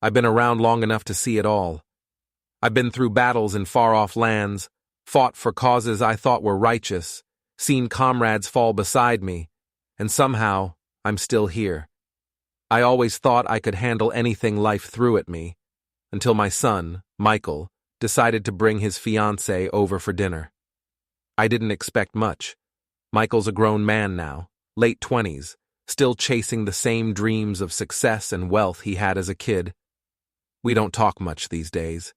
I've been around long enough to see it all. I've been through battles in far-off lands, fought for causes I thought were righteous, seen comrades fall beside me, and somehow I'm still here. I always thought I could handle anything life threw at me, until my son, Michael, decided to bring his fiancée over for dinner. I didn't expect much. Michael's a grown man now, late 20s, still chasing the same dreams of success and wealth he had as a kid. We don't talk much these days.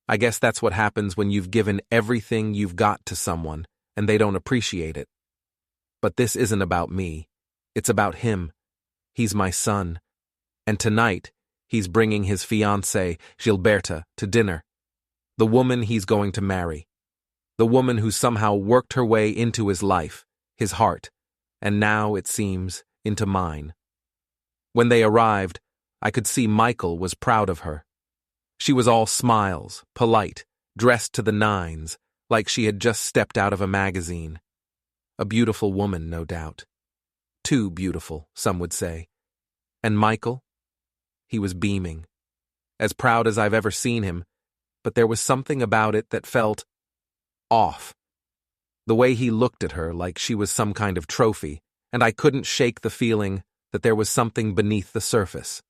I guess that's what happens when you've given everything you've got to someone and they don't appreciate it. But this isn't about me. It's about him. He's my son. And tonight, he's bringing his fiancée, Gilberta, to dinner. The woman he's going to marry. The woman who somehow worked her way into his life, his heart, and now, it seems, into mine. When they arrived, I could see Michael was proud of her. She was all smiles, polite, dressed to the nines, like she had just stepped out of a magazine. A beautiful woman, no doubt. Too beautiful, some would say. And Michael? He was beaming. As proud as I've ever seen him, but there was something about it that felt off. The way he looked at her like she was some kind of trophy, and I couldn't shake the feeling that there was something beneath the surface.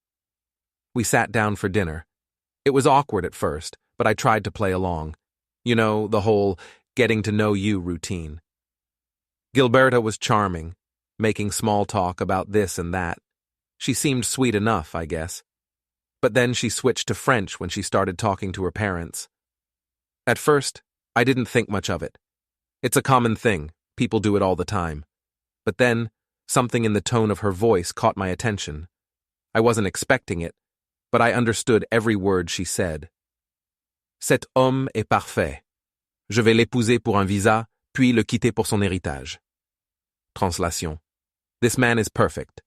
We sat down for dinner. It was awkward at first, but I tried to play along. You know, the whole getting-to-know-you routine. Gilberta was charming, making small talk about this and that. She seemed sweet enough, I guess. But then she switched to French when she started talking to her parents. At first, I didn't think much of it. It's a common thing, people do it all the time. But then, something in the tone of her voice caught my attention. I wasn't expecting it, but I understood every word she said. Cet homme est parfait. Je vais l'épouser pour un visa, puis le quitter pour son héritage. Translation. This man is perfect.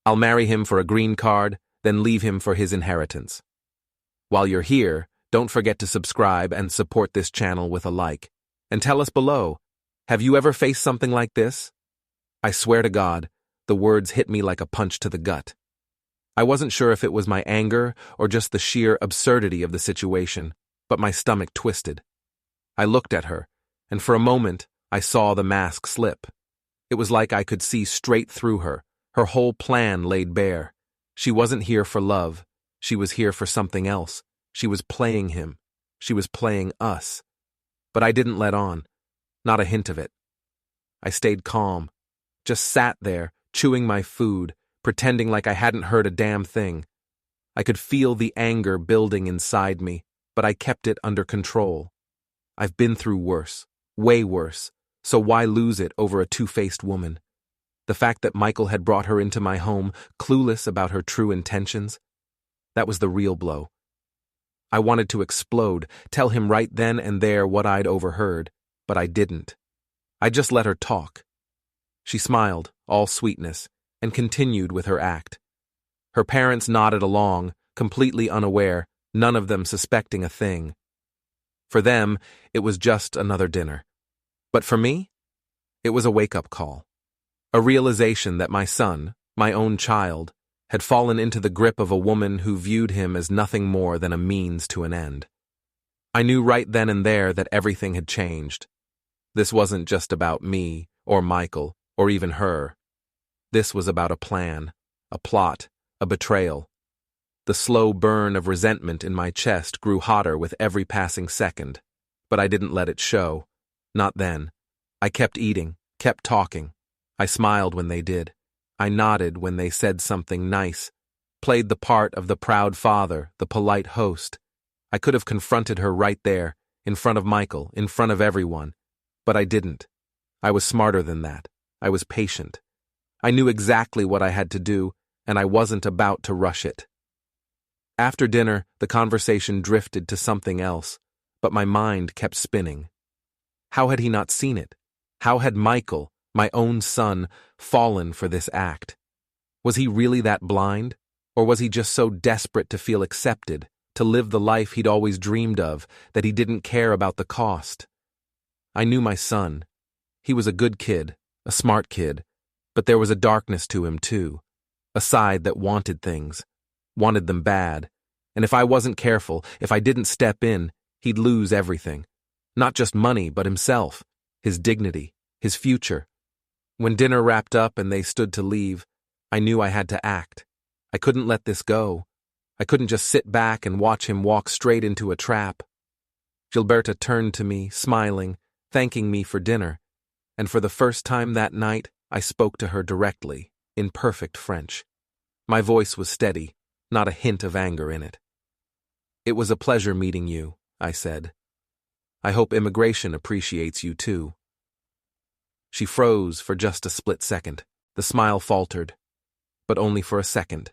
I'll marry him for a green card, then leave him for his inheritance. While you're here, don't forget to subscribe and support this channel with a like. And tell us below, have you ever faced something like this? I swear to God, the words hit me like a punch to the gut. I wasn't sure if it was my anger or just the sheer absurdity of the situation, but my stomach twisted. I looked at her, and for a moment, I saw the mask slip. It was like I could see straight through her, her whole plan laid bare. She wasn't here for love. She was here for something else. She was playing him. She was playing us. But I didn't let on. Not a hint of it. I stayed calm. Just sat there, chewing my food, pretending like I hadn't heard a damn thing. I could feel the anger building inside me, but I kept it under control. I've been through worse, way worse, so why lose it over a two-faced woman? The fact that Michael had brought her into my home, clueless about her true intentions, that was the real blow. I wanted to explode, tell him right then and there what I'd overheard, but I didn't. I just let her talk. She smiled, all sweetness, and continued with her act. Her parents nodded along, completely unaware, none of them suspecting a thing. For them, it was just another dinner. But for me, it was a wake-up call. A realization that my son, my own child, had fallen into the grip of a woman who viewed him as nothing more than a means to an end. I knew right then and there that everything had changed. This wasn't just about me, or Michael, or even her. This was about a plan, a plot, a betrayal. The slow burn of resentment in my chest grew hotter with every passing second, but I didn't let it show. Not then. I kept eating, kept talking. I smiled when they did. I nodded when they said something nice, played the part of the proud father, the polite host. I could have confronted her right there, in front of Michael, in front of everyone, but I didn't. I was smarter than that. I was patient. I knew exactly what I had to do, and I wasn't about to rush it. After dinner, the conversation drifted to something else, but my mind kept spinning. How had he not seen it? How had Michael, my own son, fallen for this act? Was he really that blind? Or was he just so desperate to feel accepted, to live the life he'd always dreamed of, that he didn't care about the cost? I knew my son. He was a good kid, a smart kid, but there was a darkness to him too, a side that wanted things, wanted them bad, And if I wasn't careful, if I didn't step in, he'd lose everything. Not just money, but himself, his dignity, his future. When dinner wrapped up and they stood to leave, I knew I had to act. I couldn't let this go. I couldn't just sit back and watch him walk straight into a trap. Gilberta turned to me, smiling, thanking me for dinner, and for the first time that night, I spoke to her directly, in perfect French. My voice was steady, not a hint of anger in it. "It was a pleasure meeting you," I said. "I hope immigration appreciates you too." She froze for just a split second. The smile faltered, but only for a second.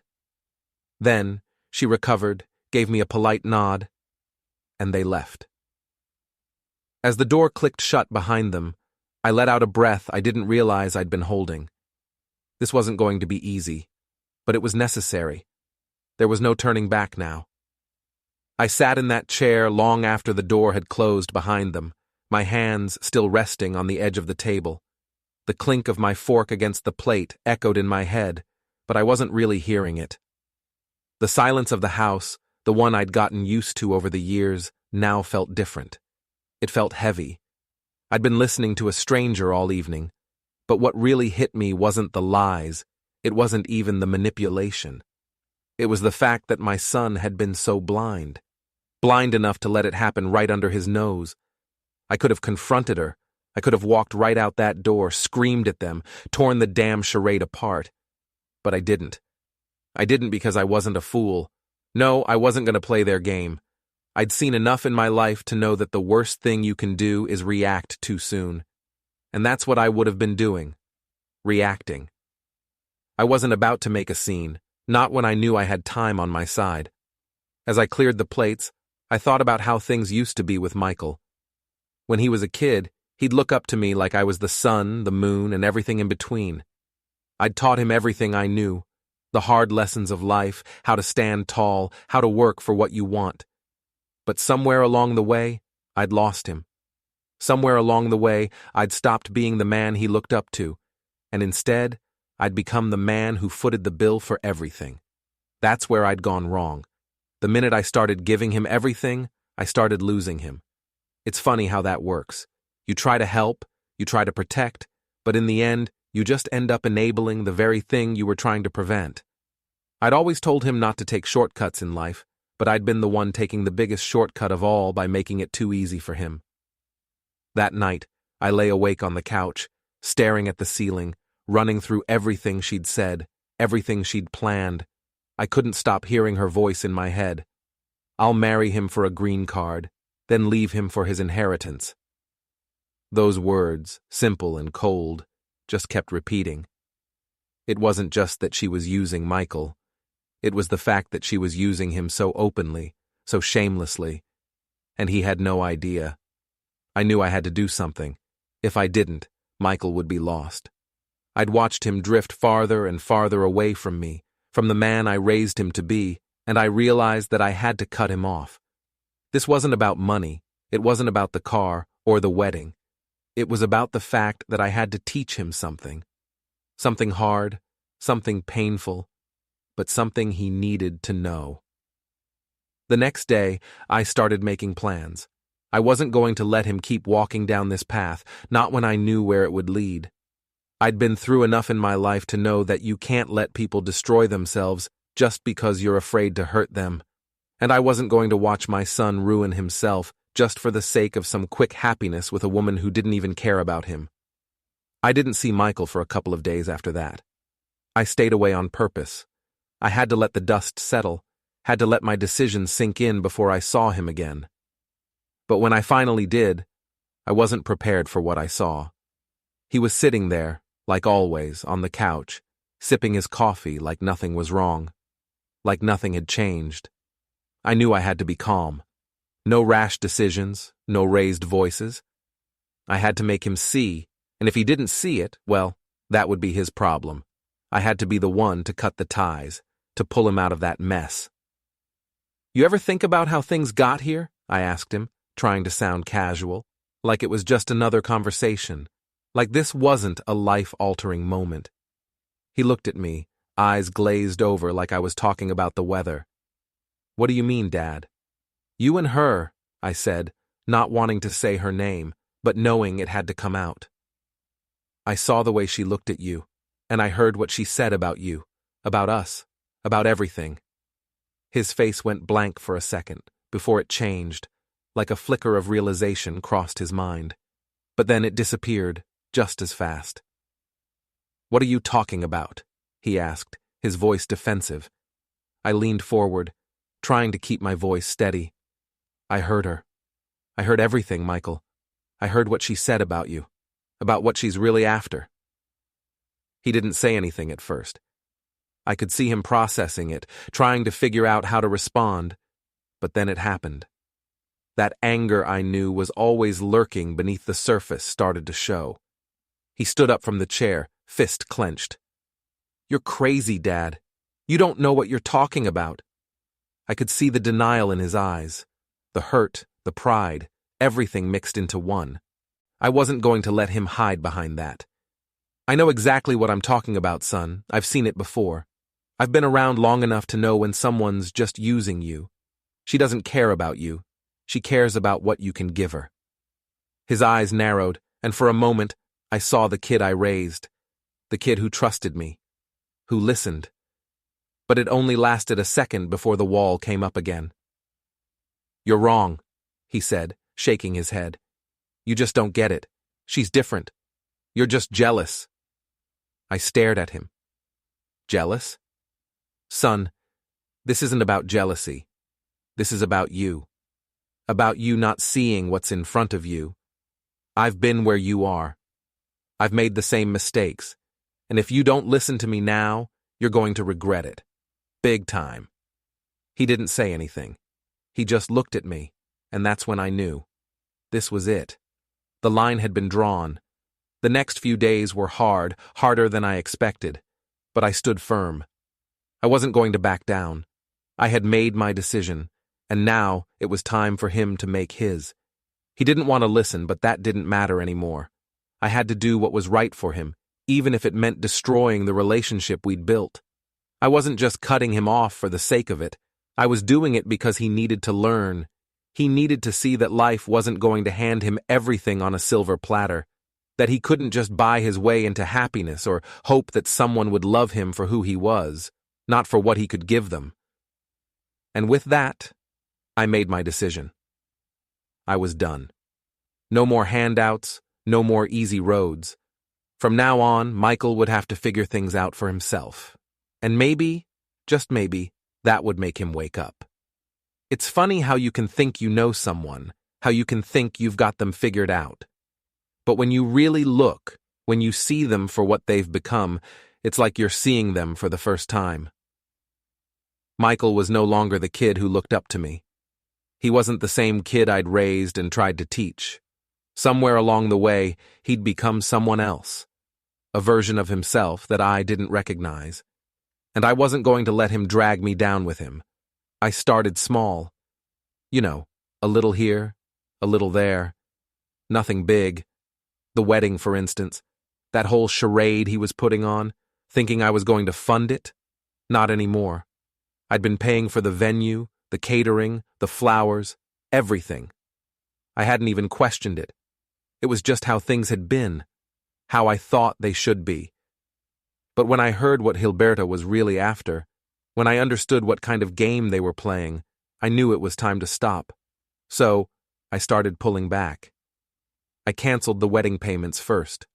Then, she recovered, gave me a polite nod, and they left. As the door clicked shut behind them, I let out a breath I didn't realize I'd been holding. This wasn't going to be easy, but it was necessary. There was no turning back now. I sat in that chair long after the door had closed behind them, my hands still resting on the edge of the table. The clink of my fork against the plate echoed in my head, but I wasn't really hearing it. The silence of the house, the one I'd gotten used to over the years, now felt different. It felt heavy. I'd been listening to a stranger all evening, but what really hit me wasn't the lies, it wasn't even the manipulation. It was the fact that my son had been so blind enough to let it happen right under his nose. I could have confronted her. I could have walked right out that door, screamed at them, torn the damn charade apart. But I didn't. I didn't because I wasn't a fool. No, I wasn't going to play their game. I'd seen enough in my life to know that the worst thing you can do is react too soon. And that's what I would have been doing. Reacting. I wasn't about to make a scene, not when I knew I had time on my side. As I cleared the plates, I thought about how things used to be with Michael. When he was a kid, he'd look up to me like I was the sun, the moon, and everything in between. I'd taught him everything I knew, the hard lessons of life, how to stand tall, how to work for what you want. But somewhere along the way, I'd lost him. Somewhere along the way, I'd stopped being the man he looked up to, and instead, I'd become the man who footed the bill for everything. That's where I'd gone wrong. The minute I started giving him everything, I started losing him. It's funny how that works. You try to help, you try to protect, but in the end, you just end up enabling the very thing you were trying to prevent. I'd always told him not to take shortcuts in life, but I'd been the one taking the biggest shortcut of all by making it too easy for him. That night, I lay awake on the couch, staring at the ceiling, running through everything she'd said, everything she'd planned. I couldn't stop hearing her voice in my head. "I'll marry him for a green card, then leave him for his inheritance." Those words, simple and cold, just kept repeating. It wasn't just that she was using Michael. It was the fact that she was using him so openly, so shamelessly, and he had no idea. I knew I had to do something. If I didn't, Michael would be lost. I'd watched him drift farther and farther away from me, from the man I raised him to be, and I realized that I had to cut him off. This wasn't about money, it wasn't about the car or the wedding. It was about the fact that I had to teach him something. Something hard, something painful, but something he needed to know. The next day, I started making plans. I wasn't going to let him keep walking down this path, not when I knew where it would lead. I'd been through enough in my life to know that you can't let people destroy themselves just because you're afraid to hurt them. And I wasn't going to watch my son ruin himself just for the sake of some quick happiness with a woman who didn't even care about him. I didn't see Michael for a couple of days after that. I stayed away on purpose. I had to let the dust settle, had to let my decision sink in before I saw him again. But when I finally did, I wasn't prepared for what I saw. He was sitting there, like always, on the couch, sipping his coffee like nothing was wrong, like nothing had changed. I knew I had to be calm. No rash decisions, no raised voices. I had to make him see, and if he didn't see it, well, that would be his problem. I had to be the one to cut the ties, to pull him out of that mess. "You ever think about how things got here?" I asked him, trying to sound casual, like it was just another conversation, like this wasn't a life-altering moment. He looked at me, eyes glazed over like I was talking about the weather. What do you mean, Dad? You and her, I said, not wanting to say her name, but knowing it had to come out. I saw the way she looked at you, and I heard what she said about you, about us, about everything. His face went blank for a second, before it changed, like a flicker of realization crossed his mind. But then it disappeared, just as fast. What are you talking about? He asked, his voice defensive. I leaned forward, trying to keep my voice steady. I heard her. I heard everything, Michael. I heard what she said about you, about what she's really after. He didn't say anything at first. I could see him processing it, trying to figure out how to respond, but then it happened. That anger I knew was always lurking beneath the surface started to show. He stood up from the chair, fist clenched. You're crazy, Dad. You don't know what you're talking about. I could see the denial in his eyes, the hurt, the pride, everything mixed into one. I wasn't going to let him hide behind that. I know exactly what I'm talking about, son. I've seen it before. I've been around long enough to know when someone's just using you. She doesn't care about you. She cares about what you can give her. His eyes narrowed, and for a moment, I saw the kid I raised, the kid who trusted me, who listened. But it only lasted a second before the wall came up again. You're wrong, he said, shaking his head. You just don't get it. She's different. You're just jealous. I stared at him. Jealous? Son, this isn't about jealousy. This is about you. About you not seeing what's in front of you. I've been where you are. I've made the same mistakes. And if you don't listen to me now, you're going to regret it. Big time. He didn't say anything. He just looked at me, and that's when I knew. This was it. The line had been drawn. The next few days were hard, harder than I expected, but I stood firm. I wasn't going to back down. I had made my decision, and now it was time for him to make his. He didn't want to listen, but that didn't matter anymore. I had to do what was right for him, even if it meant destroying the relationship we'd built. I wasn't just cutting him off for the sake of it. I was doing it because he needed to learn. He needed to see that life wasn't going to hand him everything on a silver platter, that he couldn't just buy his way into happiness or hope that someone would love him for who he was, not for what he could give them. And with that, I made my decision. I was done. No more handouts, no more easy roads. From now on, Michael would have to figure things out for himself. And maybe, just maybe, that would make him wake up. It's funny how you can think you know someone, how you can think you've got them figured out. But when you really look, when you see them for what they've become, it's like you're seeing them for the first time. Michael was no longer the kid who looked up to me. He wasn't the same kid I'd raised and tried to teach. Somewhere along the way, he'd become someone else, a version of himself that I didn't recognize. And I wasn't going to let him drag me down with him. I started small. You know, a little here, a little there. Nothing big. The wedding, for instance. That whole charade he was putting on, thinking I was going to fund it. Not anymore. I'd been paying for the venue, the catering, the flowers, everything. I hadn't even questioned it. It was just how things had been, how I thought they should be. But when I heard what Gilberta was really after, when I understood what kind of game they were playing, I knew it was time to stop. So, I started pulling back. I canceled the wedding payments first.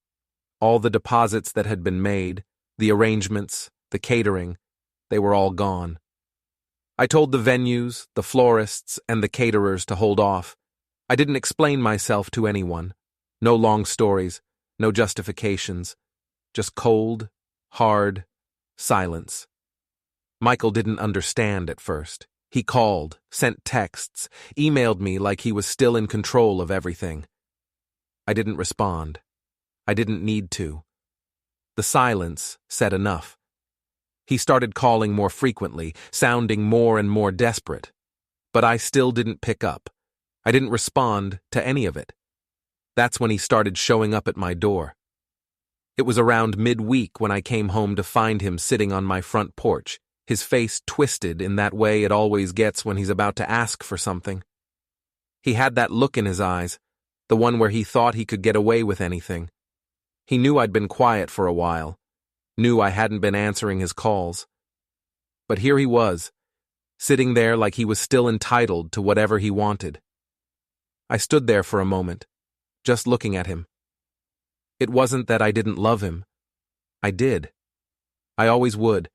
All the deposits that had been made, the arrangements, the catering, they were all gone. I told the venues, the florists, and the caterers to hold off. I didn't explain myself to anyone. No long stories, no justifications. Just cold, hard silence. Michael didn't understand at first. He called, sent texts, emailed me like he was still in control of everything. I didn't respond. I didn't need to. The silence said enough. He started calling more frequently, sounding more and more desperate. But I still didn't pick up. I didn't respond to any of it. That's when he started showing up at my door. It was around midweek when I came home to find him sitting on my front porch, his face twisted in that way it always gets when he's about to ask for something. He had that look in his eyes, the one where he thought he could get away with anything. He knew I'd been quiet for a while, knew I hadn't been answering his calls. But here he was, sitting there like he was still entitled to whatever he wanted. I stood there for a moment, just looking at him. It wasn't that I didn't love him. I did. I always would.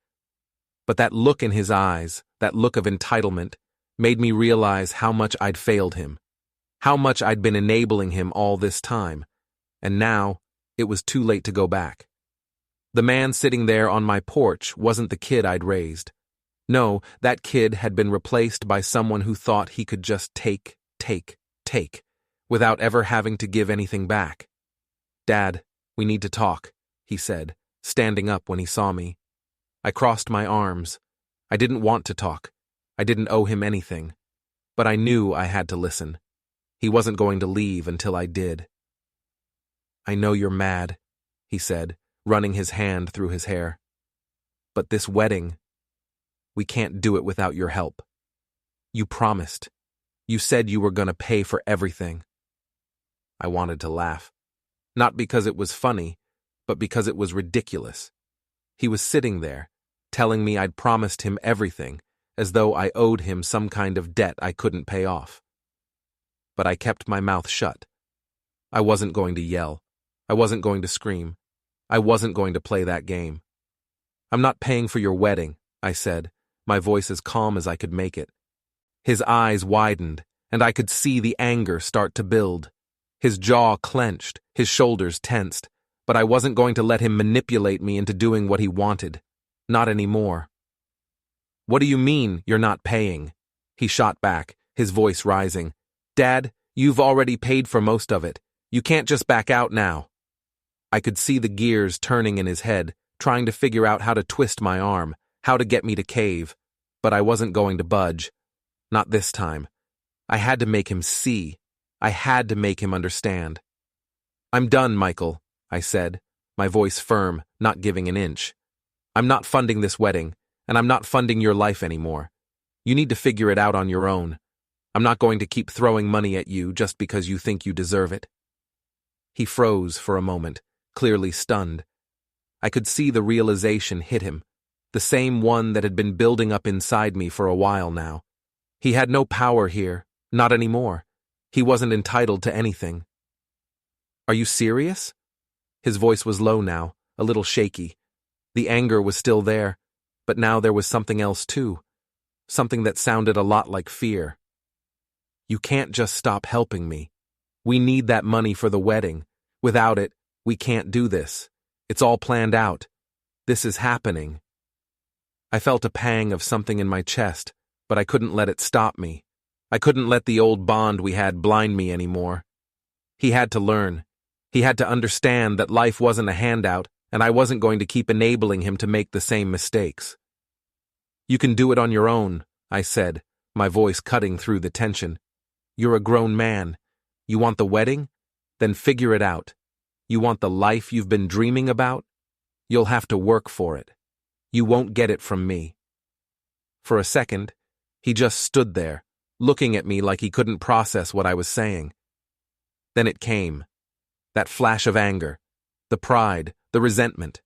But that look in his eyes, that look of entitlement, made me realize how much I'd failed him, how much I'd been enabling him all this time, and now it was too late to go back. The man sitting there on my porch wasn't the kid I'd raised. No, that kid had been replaced by someone who thought he could just take, without ever having to give anything back. "Dad, we need to talk," he said, standing up when he saw me. I crossed my arms. I didn't want to talk. I didn't owe him anything. But I knew I had to listen. He wasn't going to leave until I did. "I know you're mad," he said, running his hand through his hair. "But this wedding, we can't do it without your help. You promised. You said you were going to pay for everything." I wanted to laugh. Not because it was funny, but because it was ridiculous. He was sitting there, telling me I'd promised him everything, as though I owed him some kind of debt I couldn't pay off. But I kept my mouth shut. I wasn't going to yell. I wasn't going to scream. I wasn't going to play that game. "I'm not paying for your wedding," I said, my voice as calm as I could make it. His eyes widened, and I could see the anger start to build. His jaw clenched, his shoulders tensed, but I wasn't going to let him manipulate me into doing what he wanted. Not anymore. "What do you mean, you're not paying?" He shot back, his voice rising. "Dad, you've already paid for most of it. You can't just back out now." I could see the gears turning in his head, trying to figure out how to twist my arm, how to get me to cave, but I wasn't going to budge. Not this time. I had to make him see. I had to make him understand. "I'm done, Michael," I said, my voice firm, not giving an inch. "I'm not funding this wedding, and I'm not funding your life anymore. You need to figure it out on your own. I'm not going to keep throwing money at you just because you think you deserve it." He froze for a moment, clearly stunned. I could see the realization hit him, the same one that had been building up inside me for a while now. He had no power here, not anymore. He wasn't entitled to anything. "Are you serious?" His voice was low now, a little shaky. The anger was still there, but now there was something else too, something that sounded a lot like fear. "You can't just stop helping me. We need that money for the wedding. Without it, we can't do this. It's all planned out. This is happening." I felt a pang of something in my chest, but I couldn't let it stop me. I couldn't let the old bond we had blind me anymore. He had to learn. He had to understand that life wasn't a handout, and I wasn't going to keep enabling him to make the same mistakes. "You can do it on your own," I said, my voice cutting through the tension. "You're a grown man. You want the wedding? Then figure it out. You want the life you've been dreaming about? You'll have to work for it. You won't get it from me." For a second, he just stood there, looking at me like he couldn't process what I was saying. Then it came. That flash of anger, the pride, the resentment.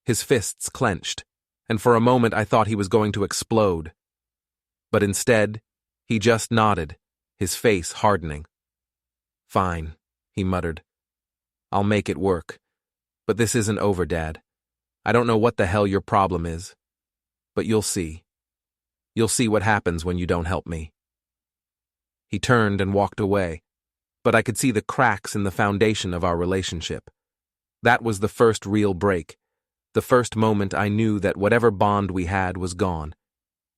His fists clenched, and for a moment I thought he was going to explode. But instead, he just nodded, his face hardening. "Fine," he muttered. "I'll make it work. But this isn't over, Dad. I don't know what the hell your problem is. But you'll see. You'll see what happens when you don't help me." He turned and walked away, but I could see the cracks in the foundation of our relationship. That was the first real break, the first moment I knew that whatever bond we had was gone.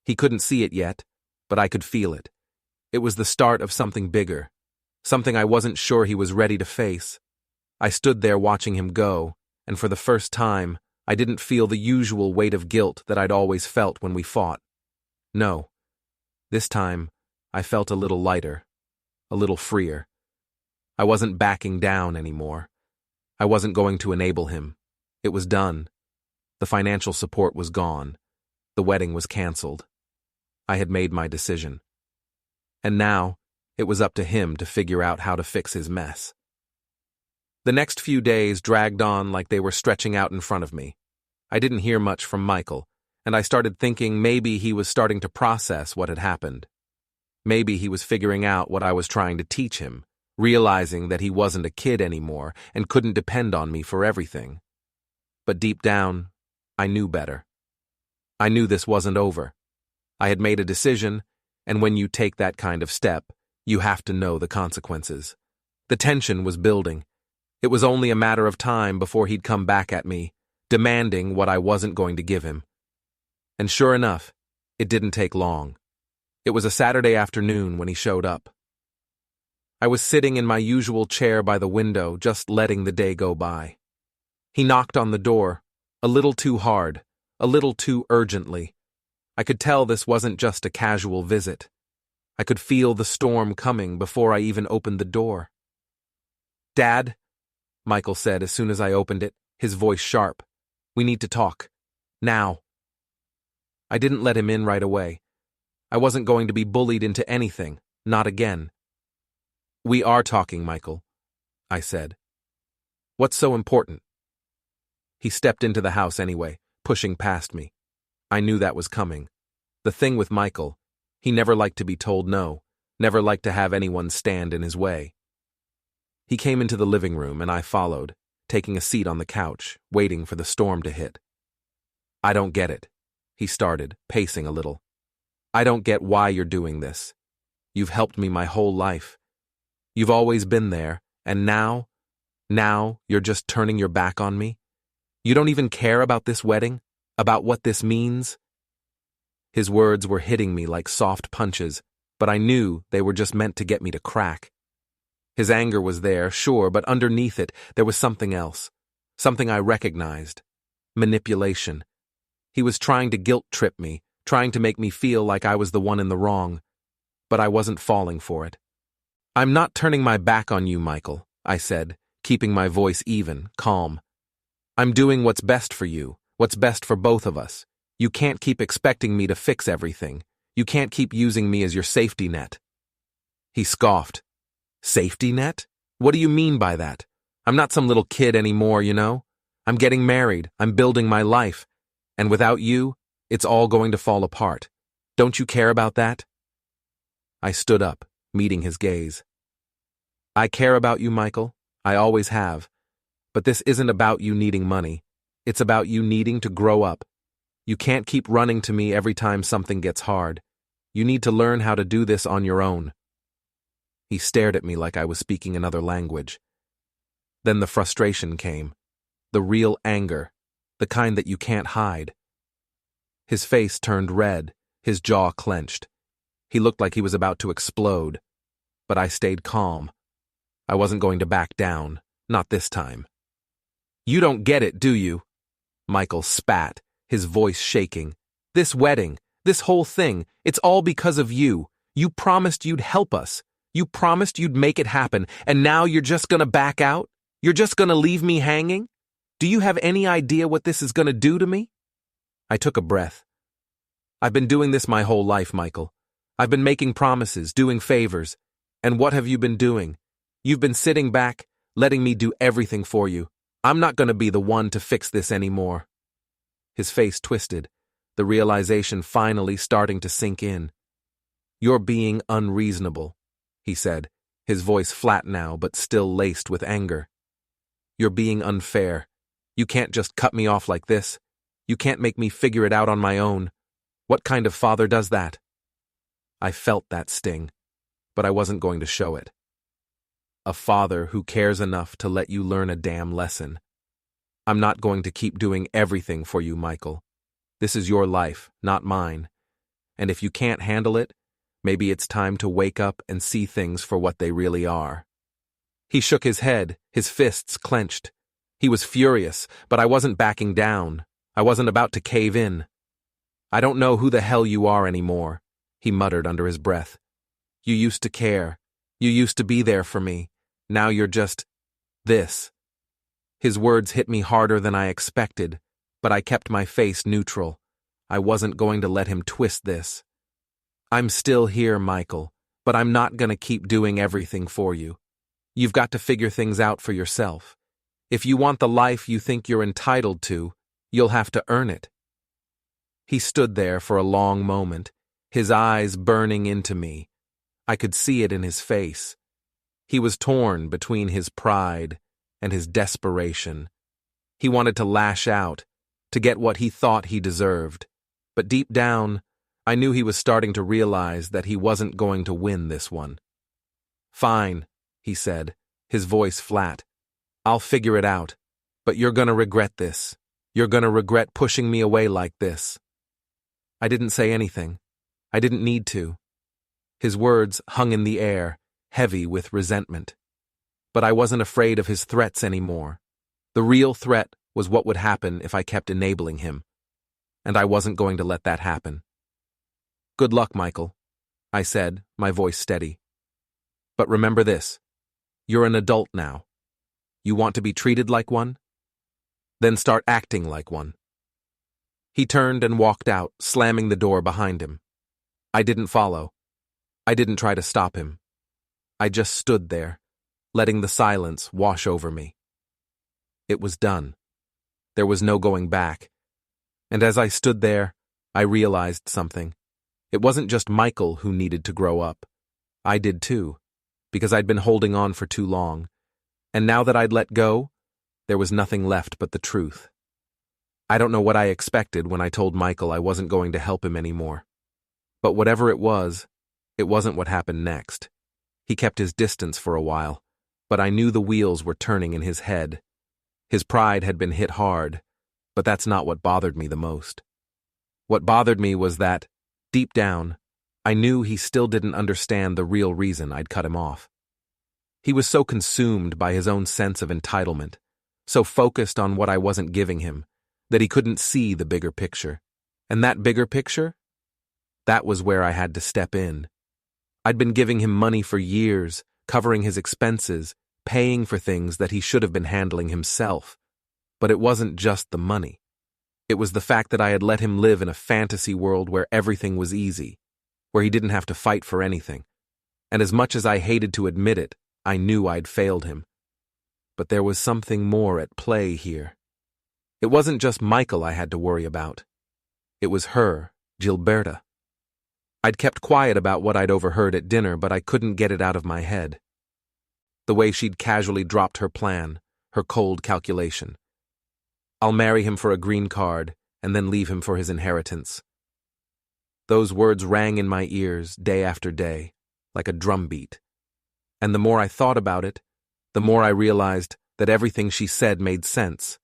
He couldn't see it yet, but I could feel it. It was the start of something bigger, something I wasn't sure he was ready to face. I stood there watching him go, and for the first time, I didn't feel the usual weight of guilt that I'd always felt when we fought. No. This time, I felt a little lighter, a little freer. I wasn't backing down anymore. I wasn't going to enable him. It was done. The financial support was gone. The wedding was canceled. I had made my decision. And now, it was up to him to figure out how to fix his mess. The next few days dragged on like they were stretching out in front of me. I didn't hear much from Michael, and I started thinking maybe he was starting to process what had happened. Maybe he was figuring out what I was trying to teach him, realizing that he wasn't a kid anymore and couldn't depend on me for everything. But deep down, I knew better. I knew this wasn't over. I had made a decision, and when you take that kind of step, you have to know the consequences. The tension was building. It was only a matter of time before he'd come back at me, demanding what I wasn't going to give him. And sure enough, it didn't take long. It was a Saturday afternoon when he showed up. I was sitting in my usual chair by the window, just letting the day go by. He knocked on the door, a little too hard, a little too urgently. I could tell this wasn't just a casual visit. I could feel the storm coming before I even opened the door. "Dad," Michael said as soon as I opened it, his voice sharp. "We need to talk. Now." I didn't let him in right away. I wasn't going to be bullied into anything, not again. "We are talking, Michael," I said. "What's so important?" He stepped into the house anyway, pushing past me. I knew that was coming. The thing with Michael, he never liked to be told no, never liked to have anyone stand in his way. He came into the living room and I followed, taking a seat on the couch, waiting for the storm to hit. "I don't get it," he started, pacing a little. "I don't get why you're doing this. You've helped me my whole life. You've always been there, and now you're just turning your back on me? You don't even care about this wedding? About what this means?" His words were hitting me like soft punches, but I knew they were just meant to get me to crack. His anger was there, sure, but underneath it, there was something else. Something I recognized. Manipulation. He was trying to guilt-trip me, trying to make me feel like I was the one in the wrong. But I wasn't falling for it. "I'm not turning my back on you, Michael," I said, keeping my voice even, calm. "I'm doing what's best for you, what's best for both of us. You can't keep expecting me to fix everything. You can't keep using me as your safety net." He scoffed. "Safety net? What do you mean by that? I'm not some little kid anymore, you know? I'm getting married, I'm building my life, and without you, it's all going to fall apart. Don't you care about that?" I stood up, meeting his gaze. "I care about you, Michael. I always have. But this isn't about you needing money. It's about you needing to grow up. You can't keep running to me every time something gets hard. You need to learn how to do this on your own." He stared at me like I was speaking another language. Then the frustration came. The real anger. The kind that you can't hide. His face turned red, his jaw clenched. He looked like he was about to explode. But I stayed calm. I wasn't going to back down, not this time. "You don't get it, do you?" Michael spat, his voice shaking. "This wedding, this whole thing, it's all because of you. You promised you'd help us. You promised you'd make it happen, and now you're just gonna back out? You're just gonna leave me hanging? Do you have any idea what this is gonna do to me?" I took a breath. "I've been doing this my whole life, Michael. I've been making promises, doing favors. And what have you been doing? You've been sitting back, letting me do everything for you. I'm not gonna be the one to fix this anymore." His face twisted, the realization finally starting to sink in. "You're being unreasonable," he said, his voice flat now but still laced with anger. "You're being unfair. You can't just cut me off like this. You can't make me figure it out on my own. What kind of father does that?" I felt that sting, but I wasn't going to show it. A father who cares enough to let you learn a damn lesson. "I'm not going to keep doing everything for you, Michael. This is your life, not mine. And if you can't handle it, maybe it's time to wake up and see things for what they really are." He shook his head, his fists clenched. He was furious, but I wasn't backing down. I wasn't about to cave in. "I don't know who the hell you are anymore," he muttered under his breath. "You used to care. You used to be there for me. Now you're just this." His words hit me harder than I expected, but I kept my face neutral. I wasn't going to let him twist this. I'm still here, Michael, but I'm not going to keep doing everything for you. You've got to figure things out for yourself. If you want the life you think you're entitled to, you'll have to earn it. He stood there for a long moment, his eyes burning into me. I could see it in his face. He was torn between his pride and his desperation. He wanted to lash out, to get what he thought he deserved. But deep down, I knew he was starting to realize that he wasn't going to win this one. Fine, he said, his voice flat. I'll figure it out, but you're gonna regret this. You're gonna regret pushing me away like this. I didn't say anything. I didn't need to. His words hung in the air, heavy with resentment. But I wasn't afraid of his threats anymore. The real threat was what would happen if I kept enabling him. And I wasn't going to let that happen. Good luck, Michael, I said, my voice steady. But remember this. You're an adult now. You want to be treated like one? Then start acting like one. He turned and walked out, slamming the door behind him. I didn't follow. I didn't try to stop him. I just stood there, letting the silence wash over me. It was done. There was no going back. And as I stood there, I realized something. It wasn't just Michael who needed to grow up. I did too, because I'd been holding on for too long. And now that I'd let go, there was nothing left but the truth. I don't know what I expected when I told Michael I wasn't going to help him anymore. But whatever it wasn't what happened next. He kept his distance for a while, but I knew the wheels were turning in his head. His pride had been hit hard, but that's not what bothered me the most. What bothered me was that, deep down, I knew he still didn't understand the real reason I'd cut him off. He was so consumed by his own sense of entitlement, so focused on what I wasn't giving him, that he couldn't see the bigger picture. And that bigger picture? That was where I had to step in. I'd been giving him money for years, covering his expenses, paying for things that he should have been handling himself. But it wasn't just the money. It was the fact that I had let him live in a fantasy world where everything was easy, where he didn't have to fight for anything. And as much as I hated to admit it, I knew I'd failed him. But there was something more at play here. It wasn't just Michael I had to worry about. It was her, Gilberta. I'd kept quiet about what I'd overheard at dinner, but I couldn't get it out of my head. The way she'd casually dropped her plan, her cold calculation. I'll marry him for a green card, and then leave him for his inheritance. Those words rang in my ears day after day, like a drumbeat. And the more I thought about it, the more I realized that everything she said made sense.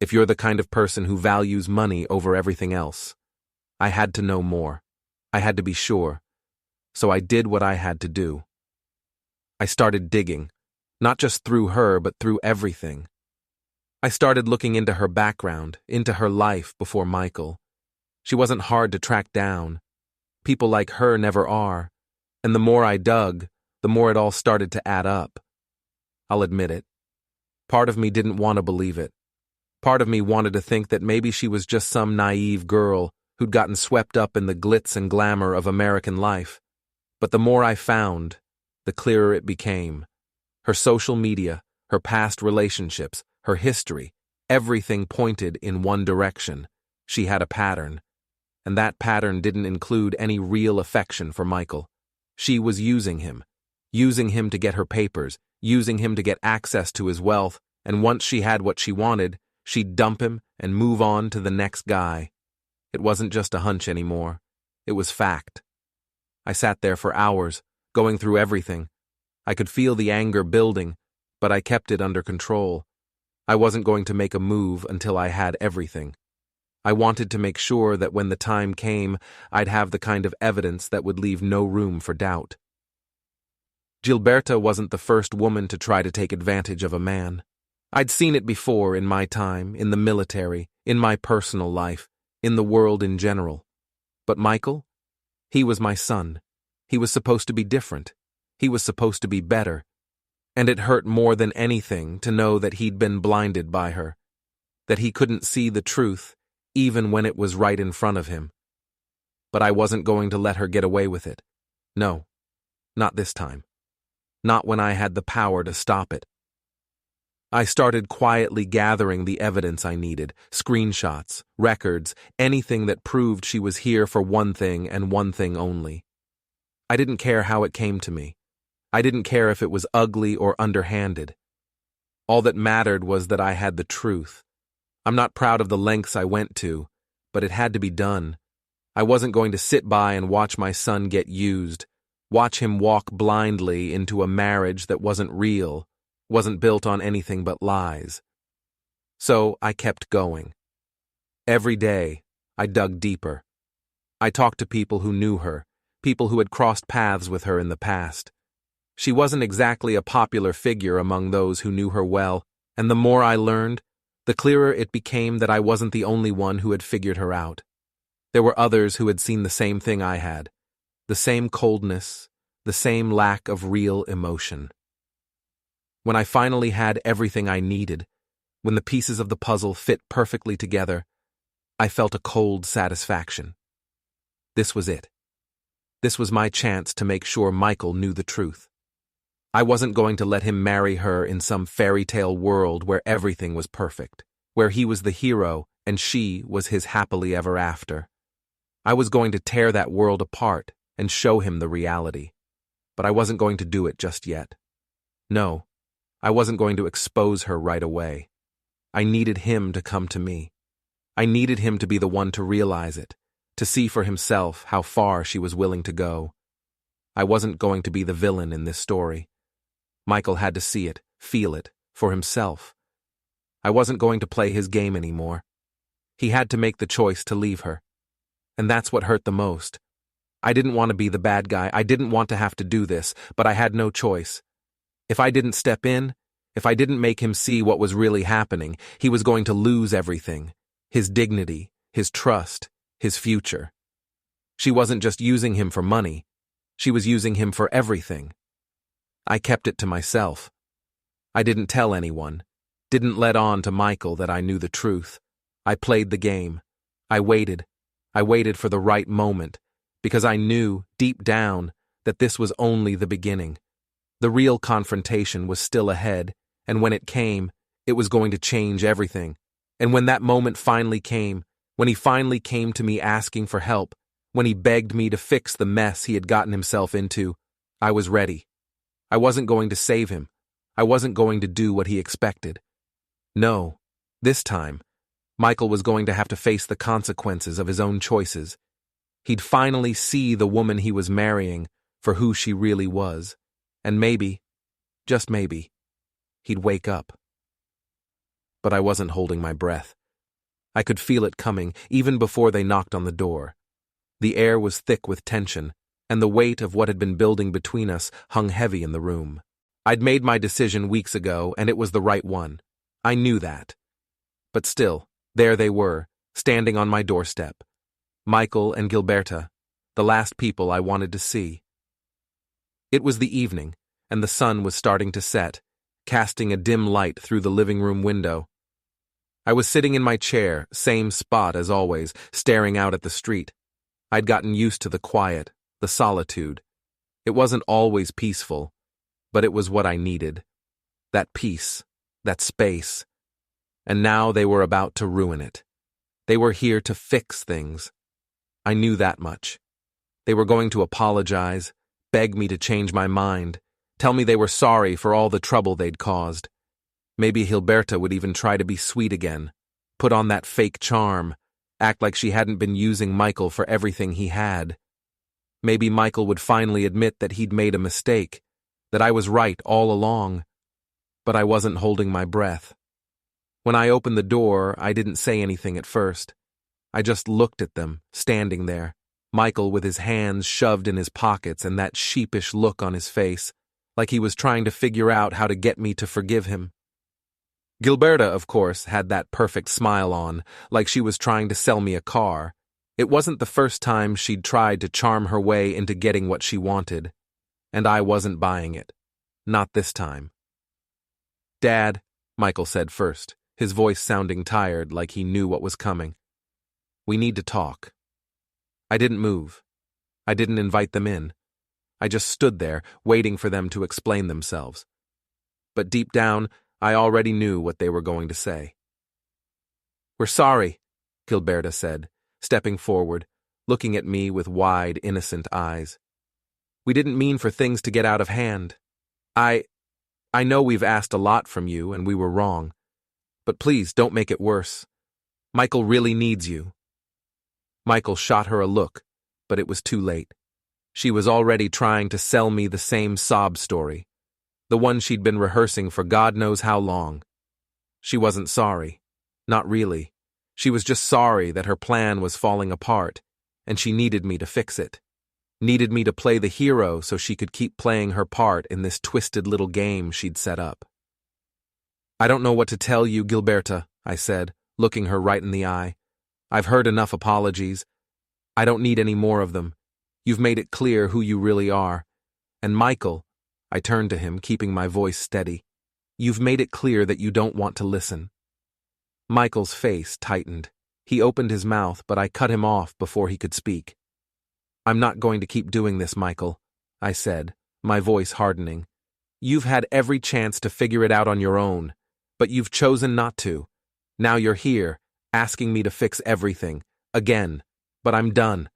If you're the kind of person who values money over everything else. I had to know more. I had to be sure. So I did what I had to do. I started digging, not just through her, but through everything. I started looking into her background, into her life before Michael. She wasn't hard to track down. People like her never are. And the more I dug, the more it all started to add up. I'll admit it. Part of me didn't want to believe it. Part of me wanted to think that maybe she was just some naive girl who'd gotten swept up in the glitz and glamour of American life. But the more I found, the clearer it became. Her social media, her past relationships, her history, everything pointed in one direction. She had a pattern. And that pattern didn't include any real affection for Michael. She was using him to get her papers, using him to get access to his wealth, and once she had what she wanted, she'd dump him and move on to the next guy. It wasn't just a hunch anymore. It was fact. I sat there for hours, going through everything. I could feel the anger building, but I kept it under control. I wasn't going to make a move until I had everything. I wanted to make sure that when the time came, I'd have the kind of evidence that would leave no room for doubt. Gilberta wasn't the first woman to try to take advantage of a man. I'd seen it before in my time, in the military, in my personal life, in the world in general. But Michael? He was my son. He was supposed to be different. He was supposed to be better. And it hurt more than anything to know that he'd been blinded by her, that he couldn't see the truth, even when it was right in front of him. But I wasn't going to let her get away with it. No, not this time. Not when I had the power to stop it. I started quietly gathering the evidence I needed, screenshots, records, anything that proved she was here for one thing and one thing only. I didn't care how it came to me. I didn't care if it was ugly or underhanded. All that mattered was that I had the truth. I'm not proud of the lengths I went to, but it had to be done. I wasn't going to sit by and watch my son get used, watch him walk blindly into a marriage that wasn't real, wasn't built on anything but lies. So I kept going. Every day, I dug deeper. I talked to people who knew her, people who had crossed paths with her in the past. She wasn't exactly a popular figure among those who knew her well, and the more I learned, the clearer it became that I wasn't the only one who had figured her out. There were others who had seen the same thing I had, the same coldness, the same lack of real emotion. When I finally had everything I needed, when the pieces of the puzzle fit perfectly together, I felt a cold satisfaction. This was it. This was my chance to make sure Michael knew the truth. I wasn't going to let him marry her in some fairy tale world where everything was perfect, where he was the hero and she was his happily ever after. I was going to tear that world apart and show him the reality. But I wasn't going to do it just yet. No, I wasn't going to expose her right away. I needed him to come to me. I needed him to be the one to realize it, to see for himself how far she was willing to go. I wasn't going to be the villain in this story. Michael had to see it, feel it, for himself. I wasn't going to play his game anymore. He had to make the choice to leave her. And that's what hurt the most. I didn't want to be the bad guy. I didn't want to have to do this, but I had no choice. If I didn't step in, if I didn't make him see what was really happening, he was going to lose everything. His dignity, his trust, his future. She wasn't just using him for money. She was using him for everything. I kept it to myself. I didn't tell anyone, didn't let on to Michael that I knew the truth. I played the game. I waited for the right moment, because I knew, deep down, that this was only the beginning. The real confrontation was still ahead, and when it came, it was going to change everything. And when that moment finally came, when he finally came to me asking for help, when he begged me to fix the mess he had gotten himself into, I was ready. I wasn't going to save him. I wasn't going to do what he expected. No, this time, Michael was going to have to face the consequences of his own choices. He'd finally see the woman he was marrying for who she really was. And maybe, just maybe, he'd wake up. But I wasn't holding my breath. I could feel it coming even before they knocked on the door. The air was thick with tension, and the weight of what had been building between us hung heavy in the room. I'd made my decision weeks ago, and it was the right one. I knew that. But still, there they were, standing on my doorstep. Michael and Gilberta, the last people I wanted to see. It was the evening, and the sun was starting to set, casting a dim light through the living room window. I was sitting in my chair, same spot as always, staring out at the street. I'd gotten used to the quiet, the solitude. It wasn't always peaceful, but it was what I needed. That peace, that space. And now they were about to ruin it. They were here to fix things. I knew that much. They were going to apologize, beg me to change my mind, tell me they were sorry for all the trouble they'd caused. Maybe Gilberta would even try to be sweet again, put on that fake charm, act like she hadn't been using Michael for everything he had. Maybe Michael would finally admit that he'd made a mistake, that I was right all along. But I wasn't holding my breath. When I opened the door, I didn't say anything at first. I just looked at them, standing there, Michael with his hands shoved in his pockets and that sheepish look on his face, like he was trying to figure out how to get me to forgive him. Gilberta, of course, had that perfect smile on, like she was trying to sell me a car. It wasn't the first time she'd tried to charm her way into getting what she wanted. And I wasn't buying it. Not this time. "Dad," Michael said first, his voice sounding tired, like he knew what was coming. We need to talk. I didn't move. I didn't invite them in. I just stood there, waiting for them to explain themselves. But deep down, I already knew what they were going to say. "We're sorry," Gilberta said, stepping forward, looking at me with wide, innocent eyes. "We didn't mean for things to get out of hand. I know we've asked a lot from you and we were wrong. But please don't make it worse. Michael really needs you." Michael shot her a look, but it was too late. She was already trying to sell me the same sob story, the one she'd been rehearsing for God knows how long. She wasn't sorry. Not really. She was just sorry that her plan was falling apart, and she needed me to fix it. Needed me to play the hero so she could keep playing her part in this twisted little game she'd set up. "I don't know what to tell you, Gilberta," I said, looking her right in the eye. "I've heard enough apologies. I don't need any more of them. You've made it clear who you really are. And Michael," I turned to him, keeping my voice steady, "you've made it clear that you don't want to listen." Michael's face tightened. He opened his mouth, but I cut him off before he could speak. "I'm not going to keep doing this, Michael," I said, my voice hardening. "You've had every chance to figure it out on your own, but you've chosen not to. Now you're here, asking me to fix everything, again, but I'm done.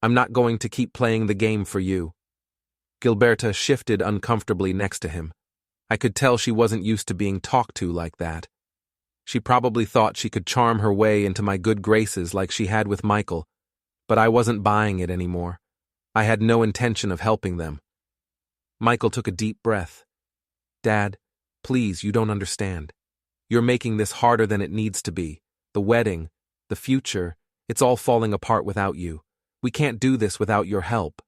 I'm not going to keep playing the game for you." Gilberta shifted uncomfortably next to him. I could tell she wasn't used to being talked to like that. She probably thought she could charm her way into my good graces like she had with Michael, but I wasn't buying it anymore. I had no intention of helping them. Michael took a deep breath. "Dad, please, you don't understand. You're making this harder than it needs to be. The wedding, the future, it's all falling apart without you. We can't do this without your help."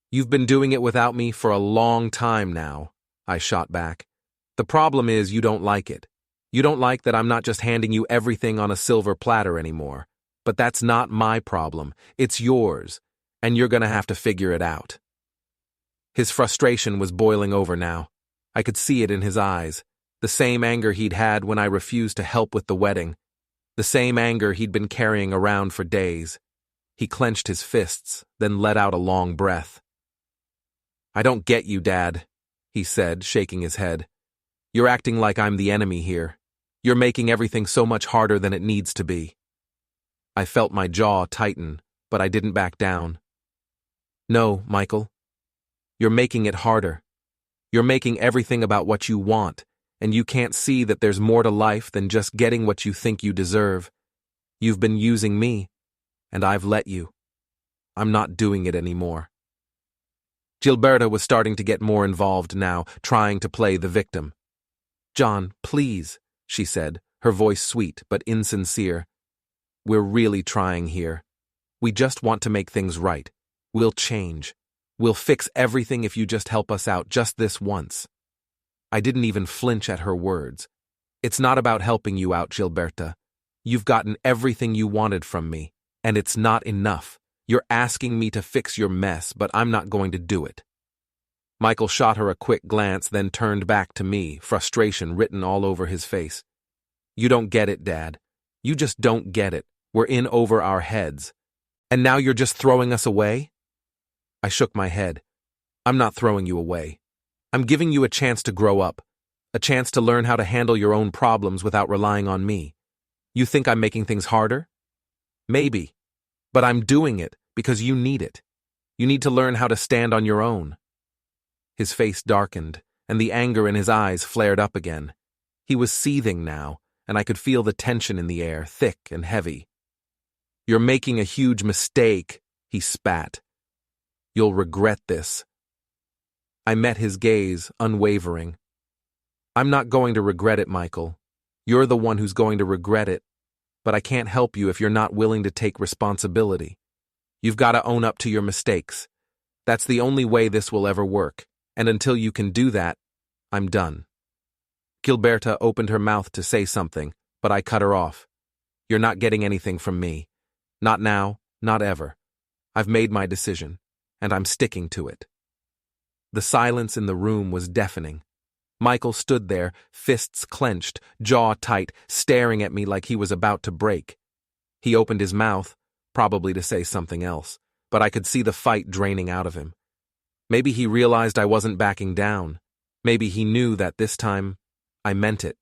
"You've been doing it without me for a long time now," I shot back. "The problem is you don't like it. You don't like that I'm not just handing you everything on a silver platter anymore. But that's not my problem. It's yours, and you're gonna have to figure it out." His frustration was boiling over now. I could see it in his eyes. The same anger he'd had when I refused to help with the wedding. The same anger he'd been carrying around for days. He clenched his fists, then let out a long breath. "I don't get you, Dad," he said, shaking his head. "You're acting like I'm the enemy here. You're making everything so much harder than it needs to be." I felt my jaw tighten, but I didn't back down. "No, Michael. You're making it harder. You're making everything about what you want, and you can't see that there's more to life than just getting what you think you deserve. You've been using me, and I've let you. I'm not doing it anymore." Gilberta was starting to get more involved now, trying to play the victim. "John, please," she said, her voice sweet but insincere. "We're really trying here. We just want to make things right. We'll change. We'll fix everything if you just help us out just this once." I didn't even flinch at her words. "It's not about helping you out, Gilberta. You've gotten everything you wanted from me, and it's not enough. You're asking me to fix your mess, but I'm not going to do it." Michael shot her a quick glance, then turned back to me, frustration written all over his face. "You don't get it, Dad. You just don't get it. We're in over our heads. And now you're just throwing us away?" I shook my head. "I'm not throwing you away. I'm giving you a chance to grow up, a chance to learn how to handle your own problems without relying on me. You think I'm making things harder? Maybe. But I'm doing it because you need it. You need to learn how to stand on your own." His face darkened, and the anger in his eyes flared up again. He was seething now, and I could feel the tension in the air, thick and heavy. "You're making a huge mistake," he spat. "You'll regret this." I met his gaze, unwavering. "I'm not going to regret it, Michael. You're the one who's going to regret it. But I can't help you if you're not willing to take responsibility. You've got to own up to your mistakes. That's the only way this will ever work. And until you can do that, I'm done." Gilberta opened her mouth to say something, but I cut her off. "You're not getting anything from me. Not now, not ever. I've made my decision, and I'm sticking to it." The silence in the room was deafening. Michael stood there, fists clenched, jaw tight, staring at me like he was about to break. He opened his mouth, probably to say something else, but I could see the fight draining out of him. Maybe he realized I wasn't backing down. Maybe he knew that this time, I meant it.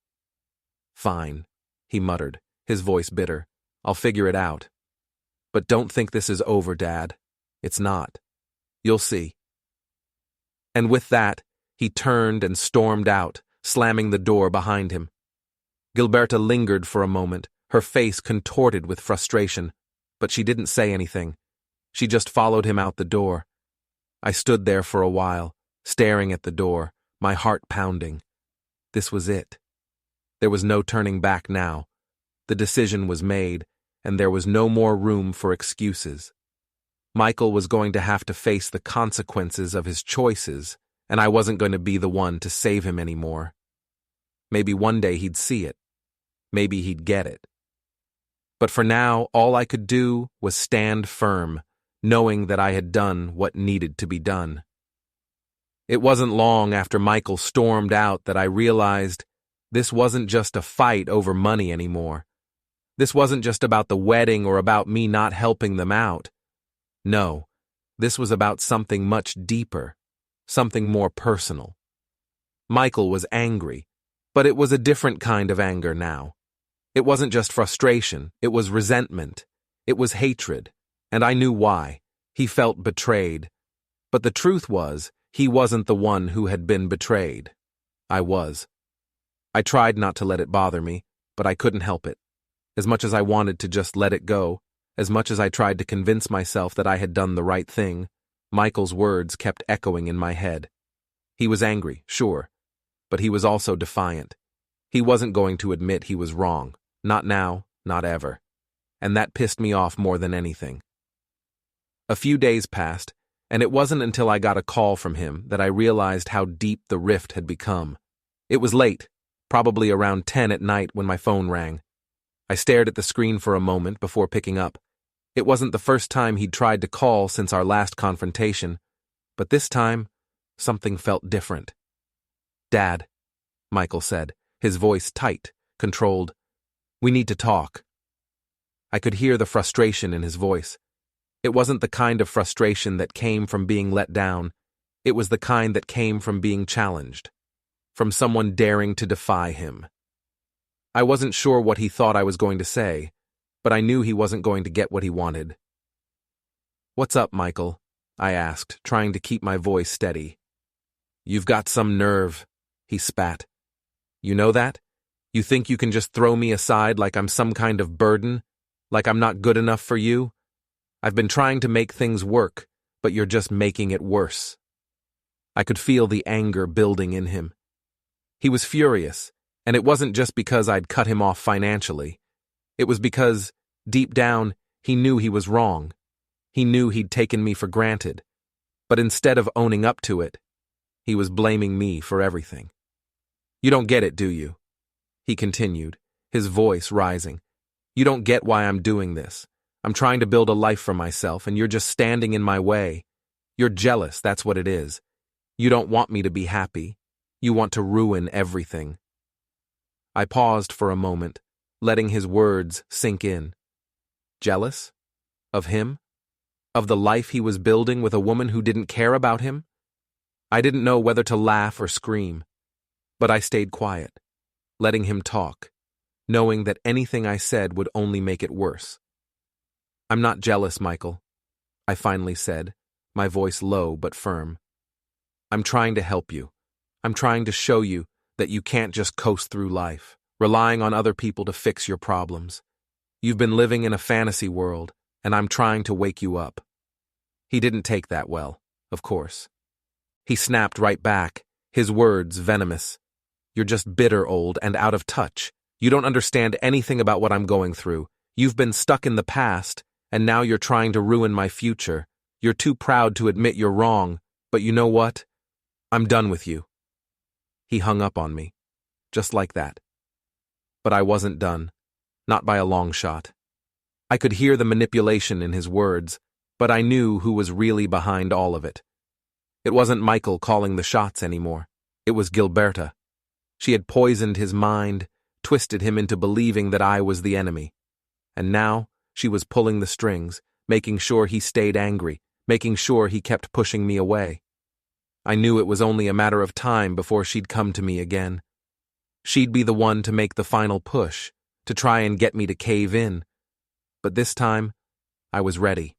"Fine," he muttered, his voice bitter. "I'll figure it out. But don't think this is over, Dad. It's not. You'll see." And with that, he turned and stormed out, slamming the door behind him. Gilberta lingered for a moment, her face contorted with frustration, but she didn't say anything. She just followed him out the door. I stood there for a while, staring at the door, my heart pounding. This was it. There was no turning back now. The decision was made, and there was no more room for excuses. Michael was going to have to face the consequences of his choices, and I wasn't going to be the one to save him anymore. Maybe one day he'd see it. Maybe he'd get it. But for now, all I could do was stand firm, knowing that I had done what needed to be done. It wasn't long after Michael stormed out that I realized this wasn't just a fight over money anymore. This wasn't just about the wedding or about me not helping them out. No, this was about something much deeper, something more personal. Michael was angry, but it was a different kind of anger now. It wasn't just frustration, it was resentment, it was hatred, and I knew why. He felt betrayed. But the truth was, he wasn't the one who had been betrayed. I was. I tried not to let it bother me, but I couldn't help it. As much as I wanted to just let it go, as much as I tried to convince myself that I had done the right thing, Michael's words kept echoing in my head. He was angry, sure, but he was also defiant. He wasn't going to admit he was wrong. Not now, not ever. And that pissed me off more than anything. A few days passed, and it wasn't until I got a call from him that I realized how deep the rift had become. It was late, probably around 10 at night when my phone rang. I stared at the screen for a moment before picking up. It wasn't the first time he'd tried to call since our last confrontation, but this time, something felt different. "Dad," Michael said, his voice tight, controlled. "We need to talk." I could hear the frustration in his voice. It wasn't the kind of frustration that came from being let down. It was the kind that came from being challenged, from someone daring to defy him. I wasn't sure what he thought I was going to say, but I knew he wasn't going to get what he wanted. "What's up, Michael?" I asked, trying to keep my voice steady. "You've got some nerve," he spat. "You know that? You think you can just throw me aside like I'm some kind of burden? Like I'm not good enough for you? I've been trying to make things work, but you're just making it worse." I could feel the anger building in him. He was furious, and it wasn't just because I'd cut him off financially. It was because, deep down, he knew he was wrong. He knew he'd taken me for granted. But instead of owning up to it, he was blaming me for everything. "You don't get it, do you?" he continued, his voice rising. "You don't get why I'm doing this. I'm trying to build a life for myself, and you're just standing in my way. You're jealous, that's what it is. You don't want me to be happy. You want to ruin everything." I paused for a moment, letting his words sink in. Jealous? Of him? Of the life he was building with a woman who didn't care about him? I didn't know whether to laugh or scream, but I stayed quiet, letting him talk, knowing that anything I said would only make it worse. "I'm not jealous, Michael," I finally said, my voice low but firm. "I'm trying to help you. I'm trying to show you that you can't just coast through life, relying on other people to fix your problems. You've been living in a fantasy world, and I'm trying to wake you up." He didn't take that well, of course. He snapped right back, his words venomous. "You're just bitter, old, and out of touch. You don't understand anything about what I'm going through. You've been stuck in the past, and now you're trying to ruin my future. You're too proud to admit you're wrong, but you know what? I'm done with you." He hung up on me, just like that. But I wasn't done, not by a long shot. I could hear the manipulation in his words, but I knew who was really behind all of it. It wasn't Michael calling the shots anymore. It was Gilberta. She had poisoned his mind, twisted him into believing that I was the enemy. And now, She was pulling the strings, making sure he stayed angry, making sure he kept pushing me away. I knew it was only a matter of time before she'd come to me again. She'd be the one to make the final push, to try and get me to cave in. But this time, I was ready.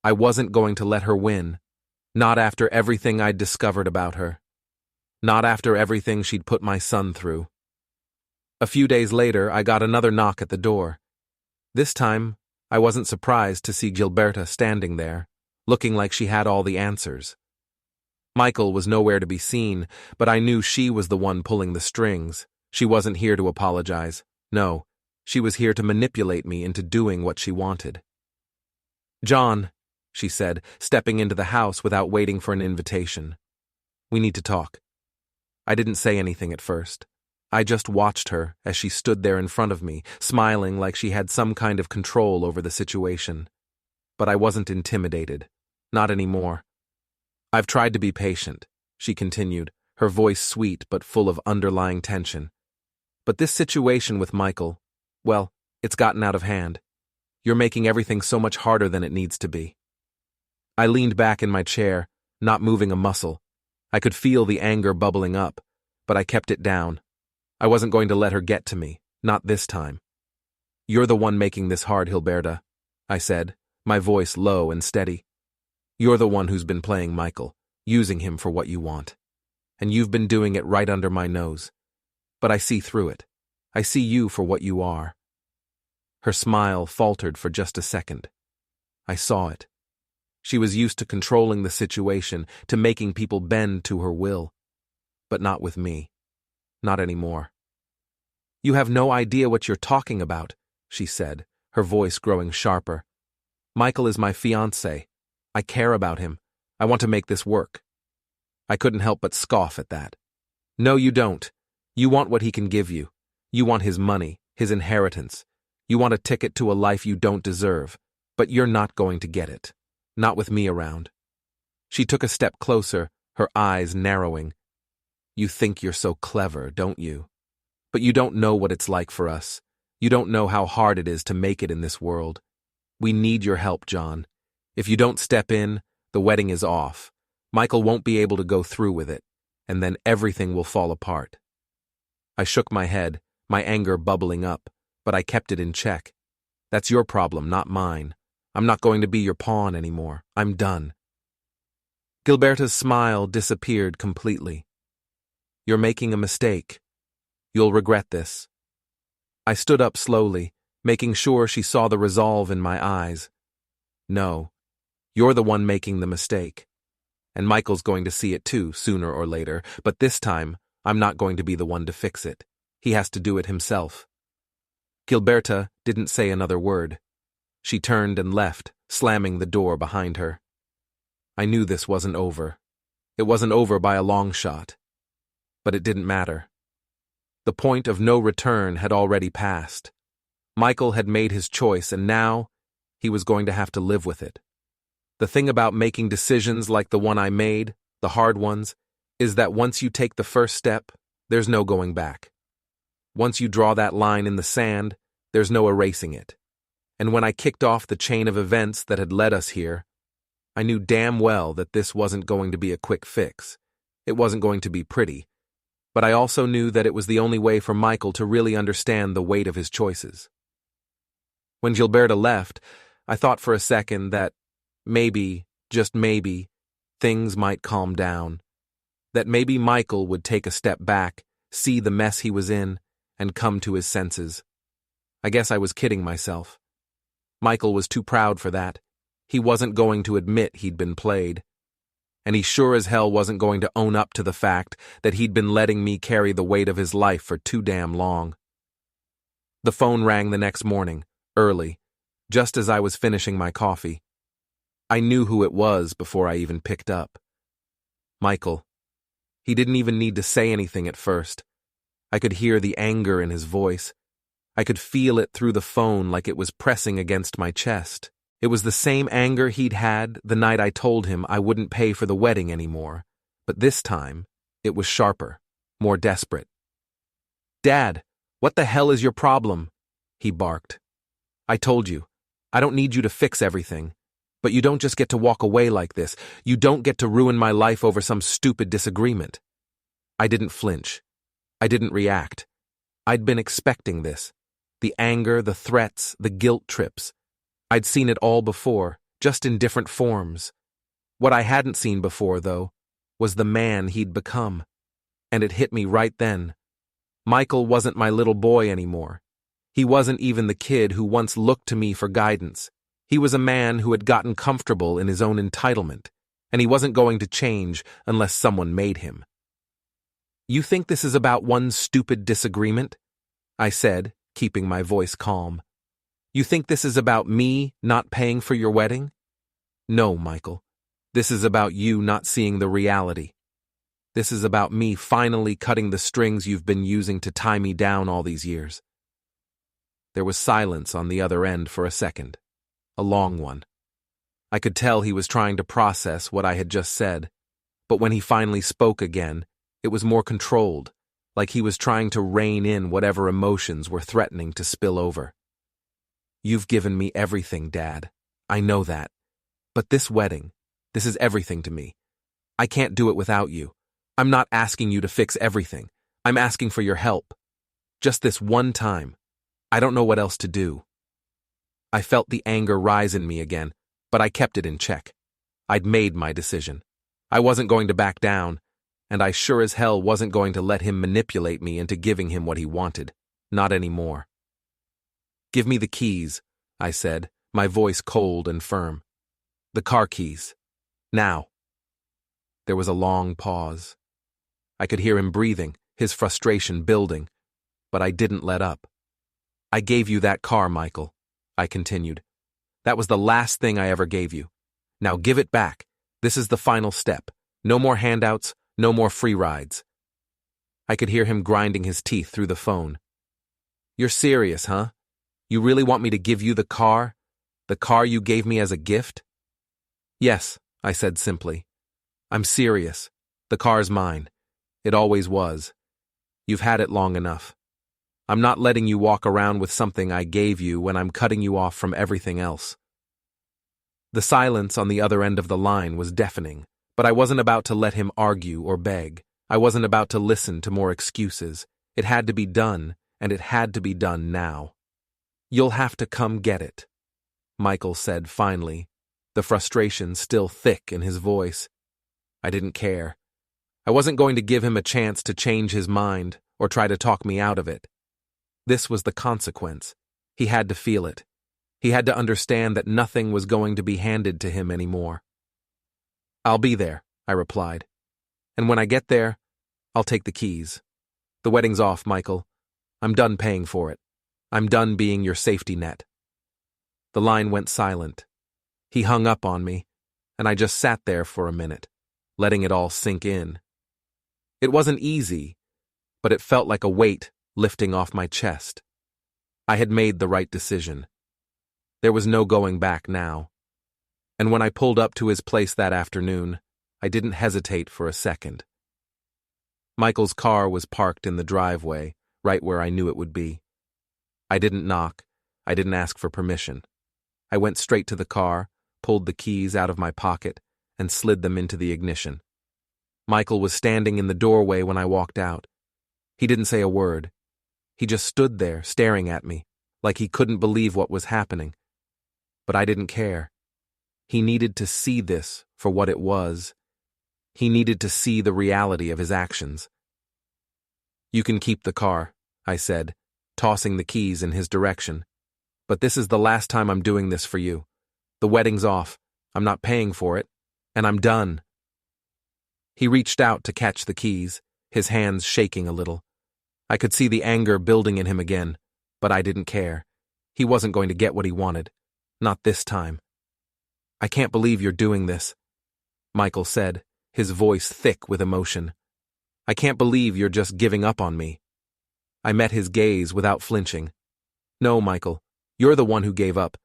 I wasn't going to let her win, not after everything I'd discovered about her. Not after everything she'd put my son through. A few days later, I got another knock at the door. This time, I wasn't surprised to see Gilberta standing there, looking like she had all the answers. Michael was nowhere to be seen, but I knew she was the one pulling the strings. She wasn't here to apologize. No, she was here to manipulate me into doing what she wanted. "John," she said, stepping into the house without waiting for an invitation. "We need to talk." I didn't say anything at first. I just watched her as she stood there in front of me, smiling like she had some kind of control over the situation. But I wasn't intimidated. Not anymore. "I've tried to be patient," she continued, her voice sweet but full of underlying tension. "But this situation with Michael, well, it's gotten out of hand. You're making everything so much harder than it needs to be." I leaned back in my chair, not moving a muscle. I could feel the anger bubbling up, but I kept it down. I wasn't going to let her get to me, not this time. "You're the one making this hard, Gilberta," I said, my voice low and steady. "You're the one who's been playing Michael, using him for what you want. And you've been doing it right under my nose. But I see through it. I see you for what you are." Her smile faltered for just a second. I saw it. She was used to controlling the situation, to making people bend to her will. But not with me. Not anymore. "You have no idea what you're talking about," she said, her voice growing sharper. "Michael is my fiancé. I care about him. I want to make this work." I couldn't help but scoff at that. "No, you don't. You want what he can give you. You want his money, his inheritance. You want a ticket to a life you don't deserve. But you're not going to get it. Not with me around." She took a step closer, her eyes narrowing. "You think you're so clever, don't you? But you don't know what it's like for us. You don't know how hard it is to make it in this world. We need your help, John. If you don't step in, the wedding is off. Michael won't be able to go through with it, and then everything will fall apart." I shook my head, my anger bubbling up, but I kept it in check. "That's your problem, not mine. I'm not going to be your pawn anymore. I'm done." Gilberta's smile disappeared completely. "You're making a mistake. You'll regret this." I stood up slowly, making sure she saw the resolve in my eyes. "No, you're the one making the mistake. And Michael's going to see it too, sooner or later, but this time, I'm not going to be the one to fix it. He has to do it himself." Gilberta didn't say another word. She turned and left, slamming the door behind her. I knew this wasn't over. It wasn't over by a long shot. But it didn't matter. The point of no return had already passed. Michael had made his choice, and now he was going to have to live with it. The thing about making decisions like the one I made, the hard ones, is that once you take the first step, there's no going back. Once you draw that line in the sand, there's no erasing it. And when I kicked off the chain of events that had led us here, I knew damn well that this wasn't going to be a quick fix. It wasn't going to be pretty. But I also knew that it was the only way for Michael to really understand the weight of his choices. When Gilberta left, I thought for a second that maybe, just maybe, things might calm down. That maybe Michael would take a step back, see the mess he was in, and come to his senses. I guess I was kidding myself. Michael was too proud for that. He wasn't going to admit he'd been played. And he sure as hell wasn't going to own up to the fact that he'd been letting me carry the weight of his life for too damn long. The phone rang the next morning, early, just as I was finishing my coffee. I knew who it was before I even picked up. Michael. He didn't even need to say anything at first. I could hear the anger in his voice. I could feel it through the phone like it was pressing against my chest. It was the same anger he'd had the night I told him I wouldn't pay for the wedding anymore, but this time, it was sharper, more desperate. "Dad, what the hell is your problem?" he barked. "I told you. I don't need you to fix everything. But you don't just get to walk away like this. You don't get to ruin my life over some stupid disagreement. I didn't flinch. I didn't react. I'd been expecting this. The anger, the threats, the guilt trips. I'd seen it all before, just in different forms. What I hadn't seen before, though, was the man he'd become. And it hit me right then. Michael wasn't my little boy anymore. He wasn't even the kid who once looked to me for guidance. He was a man who had gotten comfortable in his own entitlement, and he wasn't going to change unless someone made him. You think this is about one stupid disagreement? I said, keeping my voice calm. You think this is about me not paying for your wedding? No, Michael. This is about you not seeing the reality. This is about me finally cutting the strings you've been using to tie me down all these years. There was silence on the other end for a second, a long one. I could tell he was trying to process what I had just said, but when he finally spoke again, it was more controlled, like he was trying to rein in whatever emotions were threatening to spill over. You've given me everything, Dad. I know that. But this wedding, this is everything to me. I can't do it without you. I'm not asking you to fix everything. I'm asking for your help. Just this one time. I don't know what else to do. I felt the anger rise in me again, but I kept it in check. I'd made my decision. I wasn't going to back down, and I sure as hell wasn't going to let him manipulate me into giving him what he wanted. Not anymore. Give me the keys, I said, my voice cold and firm. The car keys. Now. There was a long pause. I could hear him breathing, his frustration building, but I didn't let up. I gave you that car, Michael, I continued. That was the last thing I ever gave you. Now give it back. This is the final step. No more handouts, no more free rides. I could hear him grinding his teeth through the phone. You're serious, huh? You really want me to give you the car? The car you gave me as a gift? Yes, I said simply. I'm serious. The car's mine. It always was. You've had it long enough. I'm not letting you walk around with something I gave you when I'm cutting you off from everything else. The silence on the other end of the line was deafening, but I wasn't about to let him argue or beg. I wasn't about to listen to more excuses. It had to be done, and it had to be done now. You'll have to come get it, Michael said finally, the frustration still thick in his voice. I didn't care. I wasn't going to give him a chance to change his mind or try to talk me out of it. This was the consequence. He had to feel it. He had to understand that nothing was going to be handed to him anymore. I'll be there, I replied. And when I get there, I'll take the keys. The wedding's off, Michael. I'm done paying for it. I'm done being your safety net. The line went silent. He hung up on me, and I just sat there for a minute, letting it all sink in. It wasn't easy, but it felt like a weight lifting off my chest. I had made the right decision. There was no going back now. And when I pulled up to his place that afternoon, I didn't hesitate for a second. Michael's car was parked in the driveway, right where I knew it would be. I didn't knock. I didn't ask for permission. I went straight to the car, pulled the keys out of my pocket, and slid them into the ignition. Michael was standing in the doorway when I walked out. He didn't say a word. He just stood there, staring at me, like he couldn't believe what was happening. But I didn't care. He needed to see this for what it was. He needed to see the reality of his actions. You can keep the car, I said, tossing the keys in his direction. But this is the last time I'm doing this for you. The wedding's off. I'm not paying for it. And I'm done. He reached out to catch the keys, his hands shaking a little. I could see the anger building in him again, but I didn't care. He wasn't going to get what he wanted. Not this time. I can't believe you're doing this, Michael said, his voice thick with emotion. I can't believe you're just giving up on me. I met his gaze without flinching. No, Michael, you're the one who gave up.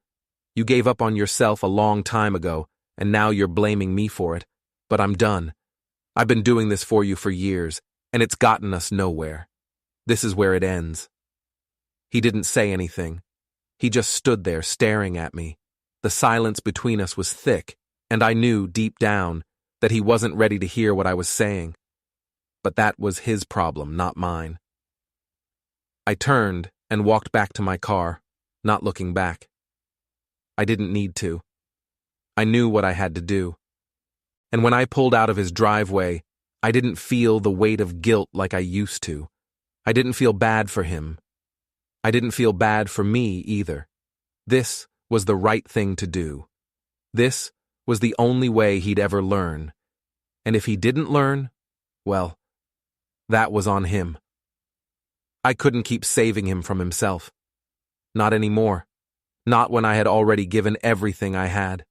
You gave up on yourself a long time ago, and now you're blaming me for it. But I'm done. I've been doing this for you for years, and it's gotten us nowhere. This is where it ends. He didn't say anything, He just stood there staring at me. The silence between us was thick, and I knew deep down that he wasn't ready to hear what I was saying. But that was his problem, not mine. I turned and walked back to my car, not looking back. I didn't need to. I knew what I had to do. And when I pulled out of his driveway, I didn't feel the weight of guilt like I used to. I didn't feel bad for him. I didn't feel bad for me either. This was the right thing to do. This was the only way he'd ever learn. And if he didn't learn, well, that was on him. I couldn't keep saving him from himself. Not anymore. Not when I had already given everything I had.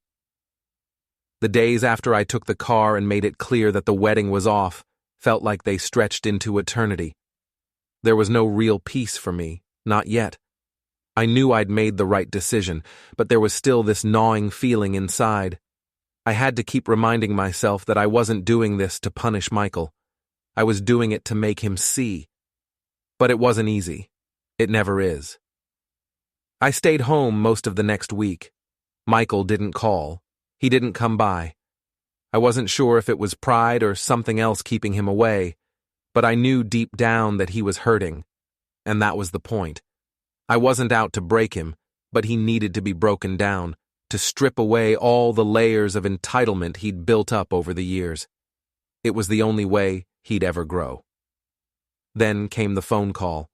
The days after I took the car and made it clear that the wedding was off felt like they stretched into eternity. There was no real peace for me, not yet. I knew I'd made the right decision, but there was still this gnawing feeling inside. I had to keep reminding myself that I wasn't doing this to punish Michael. I was doing it to make him see. But it wasn't easy. It never is. I stayed home most of the next week. Michael didn't call. He didn't come by. I wasn't sure if it was pride or something else keeping him away, but I knew deep down that he was hurting, and that was the point. I wasn't out to break him, but he needed to be broken down, to strip away all the layers of entitlement he'd built up over the years. It was the only way he'd ever grow. Then came the phone call.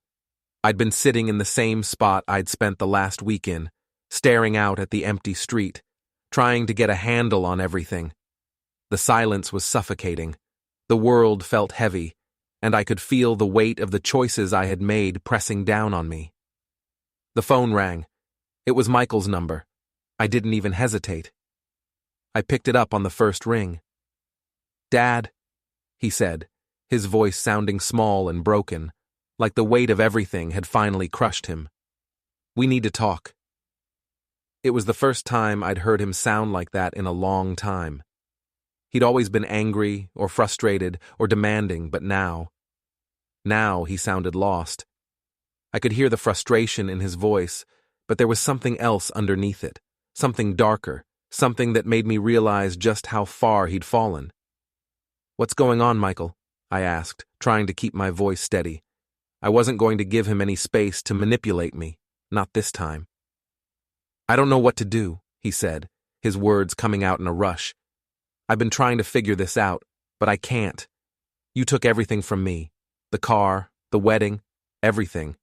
I'd been sitting in the same spot I'd spent the last week in, staring out at the empty street, trying to get a handle on everything. The silence was suffocating. The world felt heavy, and I could feel the weight of the choices I had made pressing down on me. The phone rang. It was Michael's number. I didn't even hesitate. I picked it up on the first ring. "Dad," he said, his voice sounding small and broken, like the weight of everything had finally crushed him. "We need to talk." It was the first time I'd heard him sound like that in a long time. He'd always been angry or frustrated or demanding, but now he sounded lost. I could hear the frustration in his voice, but there was something else underneath it, something darker, something that made me realize just how far he'd fallen. "What's going on, Michael?" I asked, trying to keep my voice steady. I wasn't going to give him any space to manipulate me, not this time. "I don't know what to do," he said, his words coming out in a rush. "I've been trying to figure this out, but I can't. You took everything from me, the car, the wedding, everything,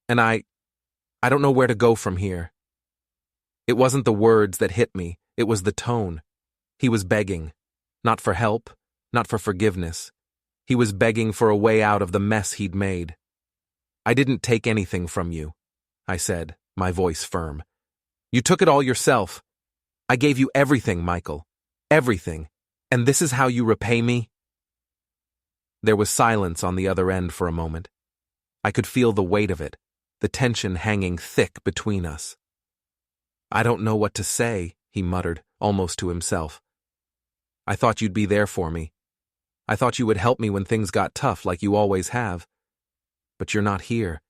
and I don't know where to go from here." It wasn't the words that hit me, it was the tone. He was begging, not for help, not for forgiveness. He was begging for a way out of the mess he'd made. "I didn't take anything from you," I said, my voice firm. "You took it all yourself. I gave you everything, Michael. Everything. And this is how you repay me?" There was silence on the other end for a moment. I could feel the weight of it, the tension hanging thick between us. "I don't know what to say," he muttered, almost to himself. "I thought you'd be there for me. I thought you would help me when things got tough like you always have. But you're not here.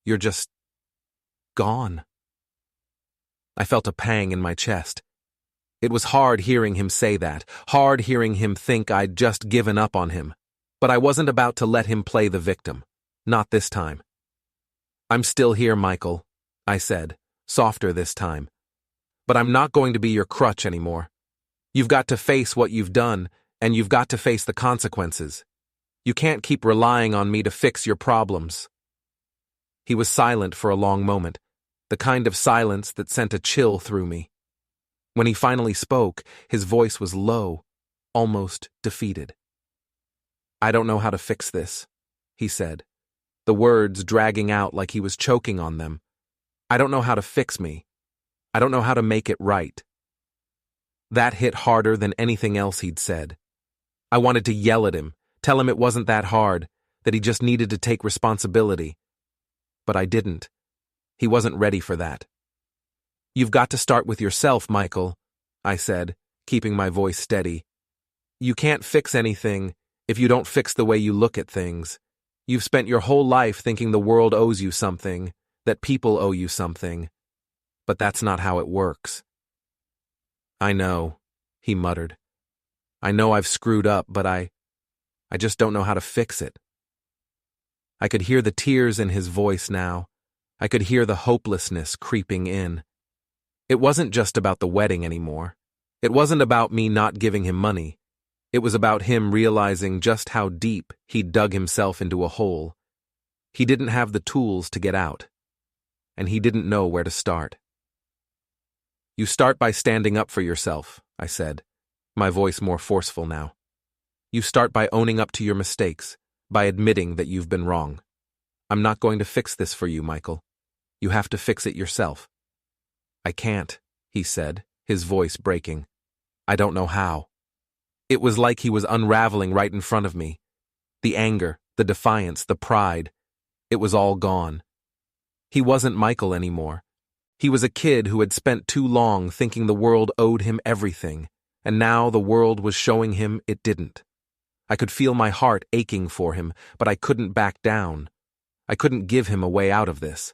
You're just gone." I felt a pang in my chest. It was hard hearing him say that, hard hearing him think I'd just given up on him. But I wasn't about to let him play the victim. Not this time. "I'm still here, Michael," I said, softer this time. "But I'm not going to be your crutch anymore. You've got to face what you've done, and you've got to face the consequences. You can't keep relying on me to fix your problems." He was silent for a long moment, the kind of silence that sent a chill through me. When he finally spoke, his voice was low, almost defeated. "I don't know how to fix this," he said, the words dragging out like he was choking on them. "I don't know how to fix me. I don't know how to make it right." That hit harder than anything else he'd said. I wanted to yell at him, tell him it wasn't that hard, that he just needed to take responsibility. But I didn't. He wasn't ready for that. "You've got to start with yourself, Michael," I said, keeping my voice steady. "You can't fix anything if you don't fix the way you look at things. You've spent your whole life thinking the world owes you something, that people owe you something. But that's not how it works. I know, he muttered. I know I've screwed up, but I just don't know how to fix it. I could hear the tears in his voice now. I could hear the hopelessness creeping in. It wasn't just about the wedding anymore. It wasn't about me not giving him money. It was about him realizing just how deep he'd dug himself into a hole. He didn't have the tools to get out, and he didn't know where to start. You start by standing up for yourself, I said, my voice more forceful now. You start by owning up to your mistakes, by admitting that you've been wrong. I'm not going to fix this for you, Michael. You have to fix it yourself. I can't, he said, his voice breaking. I don't know how. It was like he was unraveling right in front of me. The anger, the defiance, the pride. It was all gone. He wasn't Michael anymore. He was a kid who had spent too long thinking the world owed him everything, and now the world was showing him it didn't. I could feel my heart aching for him, but I couldn't back down. I couldn't give him a way out of this.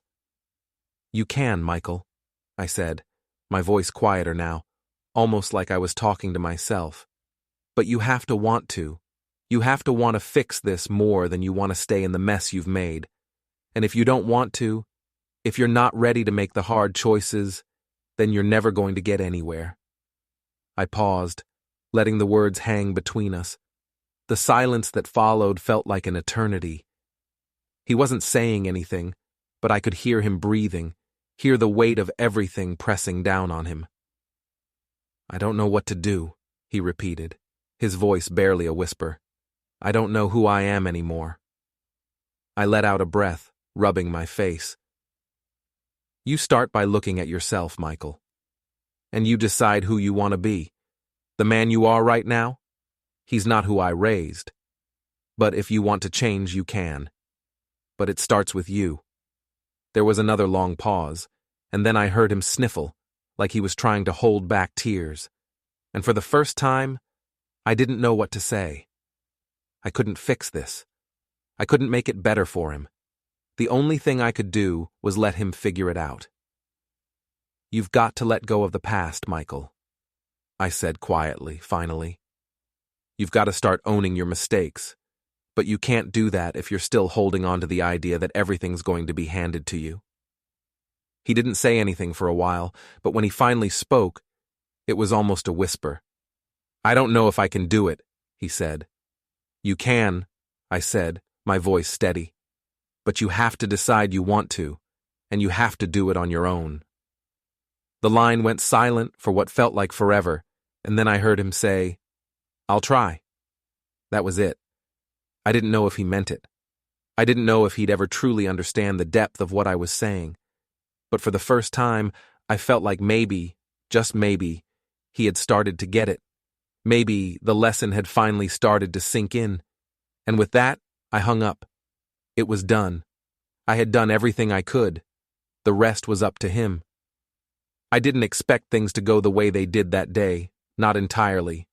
You can, Michael, I said, my voice quieter now, almost like I was talking to myself. But you have to want to. You have to want to fix this more than you want to stay in the mess you've made. And if you don't want to, if you're not ready to make the hard choices, then you're never going to get anywhere. I paused, letting the words hang between us. The silence that followed felt like an eternity. He wasn't saying anything, but I could hear him breathing, hear the weight of everything pressing down on him. I don't know what to do, he repeated, his voice barely a whisper. I don't know who I am anymore. I let out a breath, rubbing my face. You start by looking at yourself, Michael. And you decide who you want to be. The man you are right now? He's not who I raised. But if you want to change, you can. But it starts with you. There was another long pause, and then I heard him sniffle, like he was trying to hold back tears. And for the first time, I didn't know what to say. I couldn't fix this. I couldn't make it better for him. The only thing I could do was let him figure it out. You've got to let go of the past, Michael, I said quietly, finally. You've got to start owning your mistakes. But you can't do that if you're still holding on to the idea that everything's going to be handed to you. He didn't say anything for a while, but when he finally spoke, it was almost a whisper. I don't know if I can do it, he said. You can, I said, my voice steady. But you have to decide you want to, and you have to do it on your own. The line went silent for what felt like forever, and then I heard him say, I'll try. That was it. I didn't know if he meant it. I didn't know if he'd ever truly understand the depth of what I was saying. But for the first time, I felt like maybe, just maybe, he had started to get it. Maybe the lesson had finally started to sink in. And with that, I hung up. It was done. I had done everything I could. The rest was up to him. I didn't expect things to go the way they did that day, not entirely.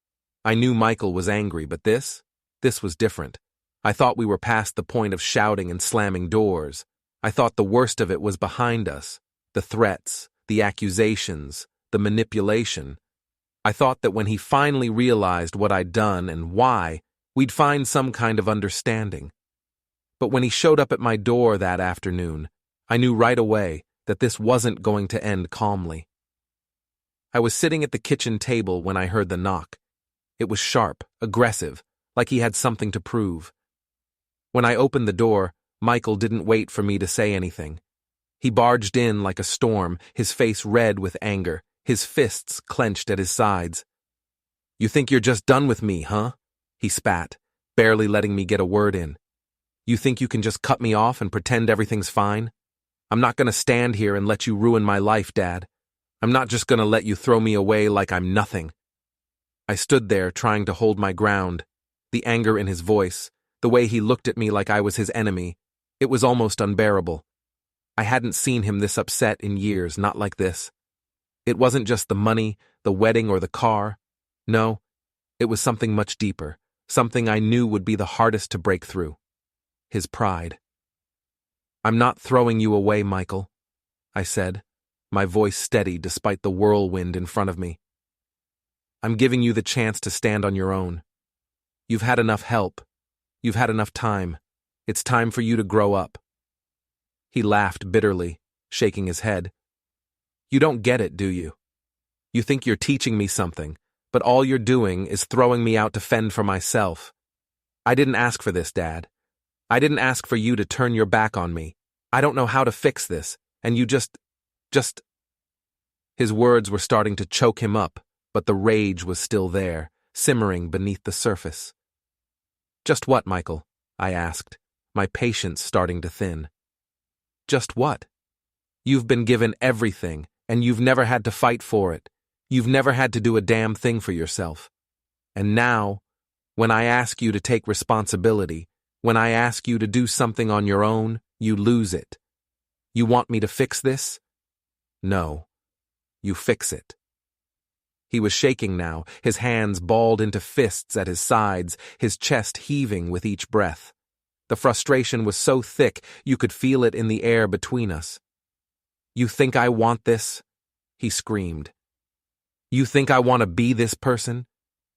I knew Michael was angry, but this was different. I thought we were past the point of shouting and slamming doors. I thought the worst of it was behind us. The threats, the accusations, the manipulation. I thought that when he finally realized what I'd done and why, we'd find some kind of understanding. But when he showed up at my door that afternoon, I knew right away that this wasn't going to end calmly. I was sitting at the kitchen table when I heard the knock. It was sharp, aggressive, like he had something to prove. When I opened the door, Michael didn't wait for me to say anything. He barged in like a storm, his face red with anger, his fists clenched at his sides. You think you're just done with me, huh? He spat, barely letting me get a word in. You think you can just cut me off and pretend everything's fine? I'm not going to stand here and let you ruin my life, Dad. I'm not just going to let you throw me away like I'm nothing. I stood there trying to hold my ground, the anger in his voice, the way he looked at me like I was his enemy. It was almost unbearable. I hadn't seen him this upset in years, not like this. It wasn't just the money, the wedding, or the car. No, it was something much deeper, something I knew would be the hardest to break through. His pride. I'm not throwing you away, Michael, I said, my voice steady despite the whirlwind in front of me. I'm giving you the chance to stand on your own. You've had enough help. You've had enough time. It's time for you to grow up. He laughed bitterly, shaking his head. You don't get it, do you? You think you're teaching me something, but all you're doing is throwing me out to fend for myself. I didn't ask for this, Dad. I didn't ask for you to turn your back on me. I don't know how to fix this, and you just... His words were starting to choke him up, but the rage was still there, simmering beneath the surface. Just what, Michael? I asked, my patience starting to thin. Just what? You've been given everything, and you've never had to fight for it. You've never had to do a damn thing for yourself. And now, when I ask you to take responsibility, when I ask you to do something on your own, you lose it. You want me to fix this? No. You fix it. He was shaking now, his hands balled into fists at his sides, his chest heaving with each breath. The frustration was so thick you could feel it in the air between us. You think I want this? He screamed. You think I want to be this person?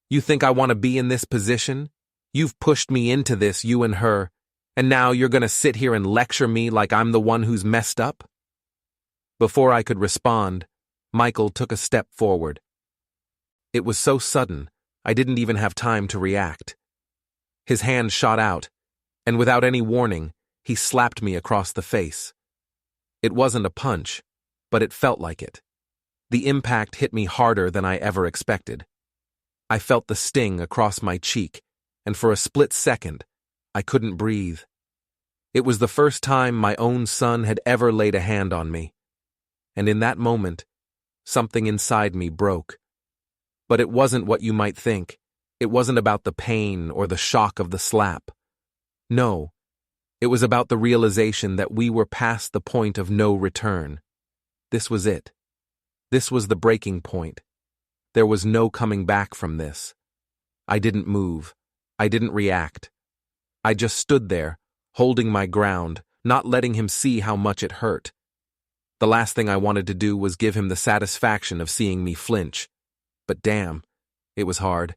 You think I want to be in this position? You've pushed me into this, you and her, and now you're going to sit here and lecture me like I'm the one who's messed up? Before I could respond, Michael took a step forward. It was so sudden, I didn't even have time to react. His hand shot out, and without any warning, he slapped me across the face. It wasn't a punch, but it felt like it. The impact hit me harder than I ever expected. I felt the sting across my cheek, and for a split second, I couldn't breathe. It was the first time my own son had ever laid a hand on me. And in that moment, something inside me broke. But it wasn't what you might think. It wasn't about the pain or the shock of the slap. No, it was about the realization that we were past the point of no return. This was it. This was the breaking point. There was no coming back from this. I didn't move. I didn't react. I just stood there, holding my ground, not letting him see how much it hurt. The last thing I wanted to do was give him the satisfaction of seeing me flinch. But damn, it was hard.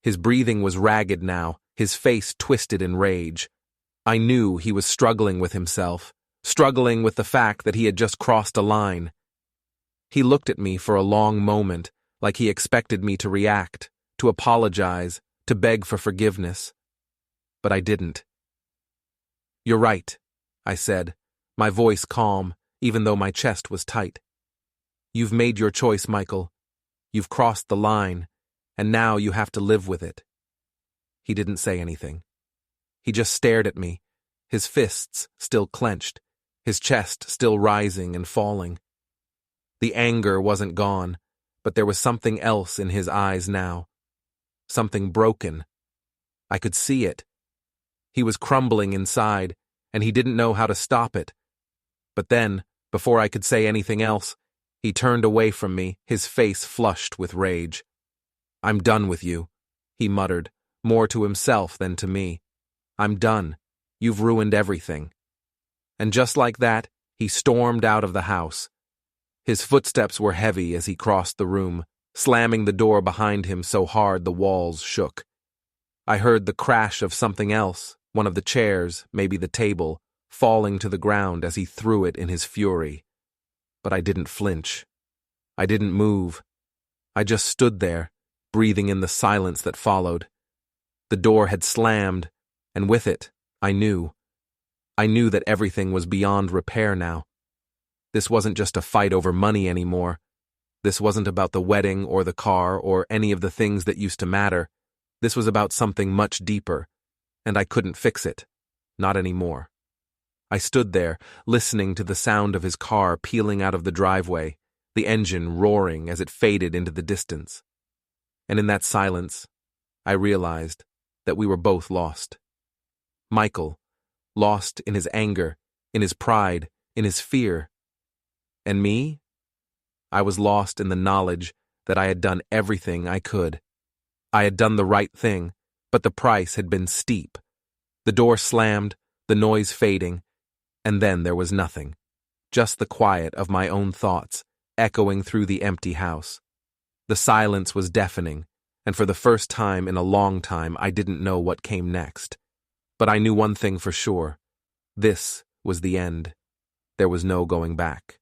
His breathing was ragged now, his face twisted in rage. I knew he was struggling with himself, struggling with the fact that he had just crossed a line. He looked at me for a long moment, like he expected me to react, to apologize, to beg for forgiveness. But I didn't. You're right, I said, my voice calm, even though my chest was tight. You've made your choice, Michael. You've crossed the line, and now you have to live with it. He didn't say anything. He just stared at me, his fists still clenched, his chest still rising and falling. The anger wasn't gone, but there was something else in his eyes now. Something broken. I could see it. He was crumbling inside, and he didn't know how to stop it. But then, before I could say anything else, he turned away from me, his face flushed with rage. I'm done with you, he muttered, more to himself than to me. I'm done. You've ruined everything. And just like that, he stormed out of the house. His footsteps were heavy as he crossed the room, slamming the door behind him so hard the walls shook. I heard the crash of something else, one of the chairs, maybe the table, falling to the ground as he threw it in his fury. But I didn't flinch. I didn't move. I just stood there, breathing in the silence that followed. The door had slammed, and with it, I knew. I knew that everything was beyond repair now. This wasn't just a fight over money anymore. This wasn't about the wedding or the car or any of the things that used to matter. This was about something much deeper, and I couldn't fix it. Not anymore. I stood there, listening to the sound of his car peeling out of the driveway, the engine roaring as it faded into the distance. And in that silence, I realized that we were both lost. Michael, lost in his anger, in his pride, in his fear. And me? I was lost in the knowledge that I had done everything I could. I had done the right thing, but the price had been steep. The door slammed, the noise fading, and then there was nothing. Just the quiet of my own thoughts, echoing through the empty house. The silence was deafening, and for the first time in a long time I didn't know what came next. But I knew one thing for sure. This was the end. There was no going back.